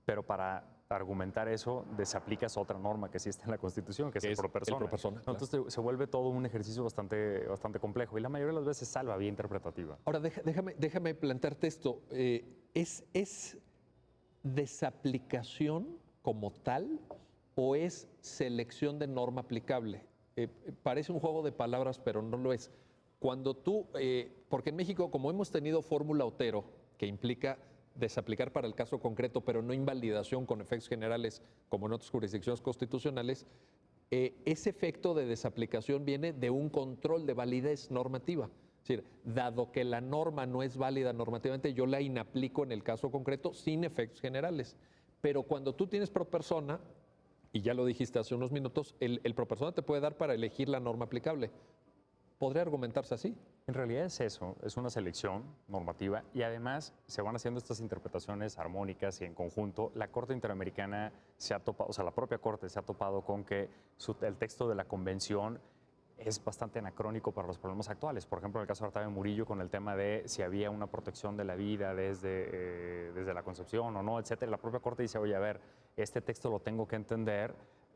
pero para argumentar eso, desaplicas otra norma que sí está en la Constitución, que es el pro persona. El pro persona, claro. Entonces se vuelve todo un ejercicio bastante complejo y la mayoría de las veces salva vía interpretativa. Ahora, déjame plantearte esto. ¿Es desaplicación como tal o es selección de norma aplicable? Parece un juego de palabras, pero no lo es. Cuando tú, porque en México, como hemos tenido fórmula Otero, que implica desaplicar para el caso concreto, pero no invalidación con efectos generales, como en otras jurisdicciones constitucionales, ese efecto de desaplicación viene de un control de validez normativa. Es decir, dado que la norma no es válida normativamente, yo la inaplico en el caso concreto sin efectos generales. Pero cuando tú tienes pro persona, y ya lo dijiste hace unos minutos, el pro persona te puede dar para elegir la norma aplicable. ¿Podría argumentarse así? En realidad es eso, es una selección normativa y además se van haciendo estas interpretaciones armónicas y en conjunto. La Corte Interamericana se ha topado, o sea, la propia Corte se ha topado con que el texto de la Convención es bastante anacrónico para los problemas actuales. Por ejemplo, en el caso de Artavia Murillo, con el tema de si había una protección de la vida desde la concepción o no, etcétera. La propia Corte dice, oye, a ver, este texto lo tengo que entender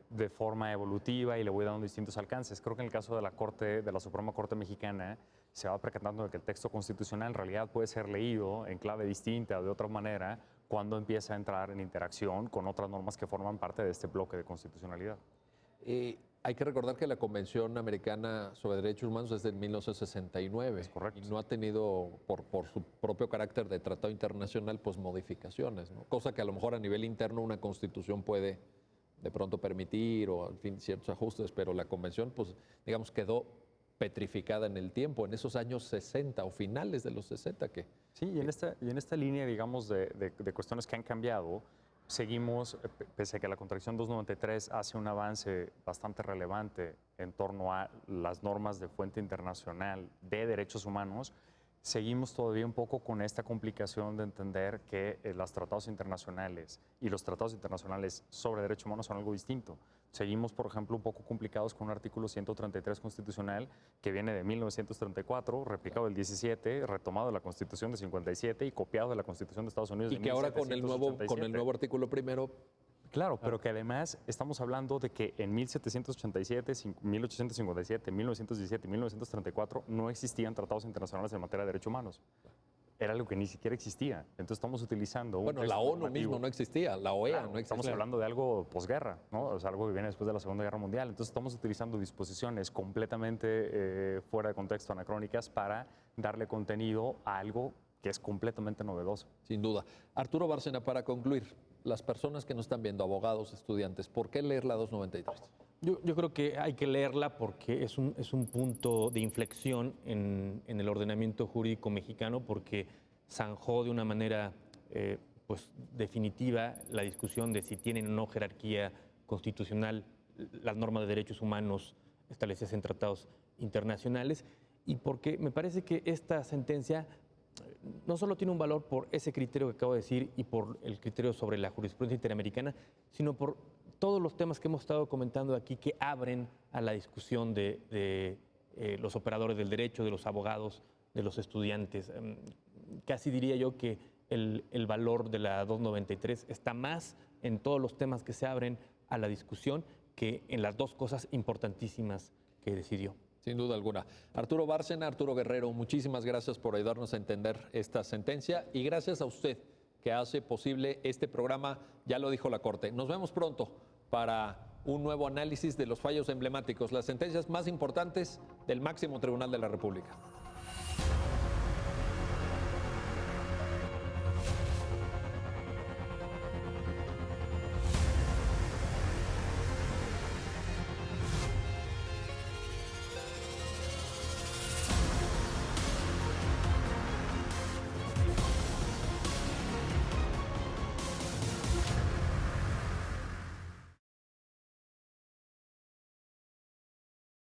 de forma evolutiva y le voy dando distintos alcances. Creo que en el caso de la Suprema Corte Mexicana se va percatando de que el texto constitucional en realidad puede ser leído en clave distinta o de otra manera cuando empieza a entrar en interacción con otras normas que forman parte de este bloque de constitucionalidad. Hay que recordar que la Convención Americana sobre Derechos Humanos es del 1969. Es correcto. Y no ha tenido, por su propio carácter de tratado internacional, pues modificaciones, ¿no? Cosa que a lo mejor a nivel interno una constitución puede de pronto permitir o, en fin, ciertos ajustes, pero la Convención, pues, digamos, quedó petrificada en el tiempo, en esos años 60 o finales de los 60 que... Sí, y en esta línea, digamos, de cuestiones que han cambiado, seguimos, pese a que la Contradicción 293 hace un avance bastante relevante en torno a las normas de fuente internacional de derechos humanos, seguimos todavía un poco con esta complicación de entender que los tratados internacionales y los tratados internacionales sobre derechos humanos son algo distinto. Seguimos, por ejemplo, un poco complicados con un artículo 133 constitucional que viene de 1934, replicado del 17, retomado de la Constitución de 57 y copiado de la Constitución de Estados Unidos Y de que ahora con el 1787. nuevo artículo primero. Claro, pero que además estamos hablando de que en 1787, 1857, 1917 y 1934 no existían tratados internacionales en materia de derechos humanos. Era algo que ni siquiera existía. Entonces estamos utilizando un Bueno, texto la ONU normativo. mismo no existía, la OEA Claro, no existía. estamos hablando de algo posguerra, ¿no? O sea, algo que viene después de la Segunda Guerra Mundial. Entonces estamos utilizando disposiciones completamente fuera de contexto, anacrónicas, para darle contenido a algo que es completamente novedoso. Sin duda. Arturo Bárcena, para concluir, las personas que nos están viendo, abogados, estudiantes, ¿por qué leer la 293? Yo creo que hay que leerla porque es un punto de inflexión en el ordenamiento jurídico mexicano, porque zanjó de una manera pues, definitiva la discusión de si tienen o no jerarquía constitucional las normas de derechos humanos establecidas en tratados internacionales, y porque me parece que esta sentencia no solo tiene un valor por ese criterio que acabo de decir y por el criterio sobre la jurisprudencia interamericana, sino por todos los temas que hemos estado comentando aquí que abren a la discusión de los operadores del derecho, de los abogados, de los estudiantes. Casi diría yo que el valor de la 293 está más en todos los temas que se abren a la discusión que en las dos cosas importantísimas que decidió. Sin duda alguna. Arturo Bárcena, Arturo Guerrero, muchísimas gracias por ayudarnos a entender esta sentencia y gracias a usted que hace posible este programa. Ya lo dijo la Corte. Nos vemos pronto para un nuevo análisis de los fallos emblemáticos, las sentencias más importantes del máximo tribunal de la República.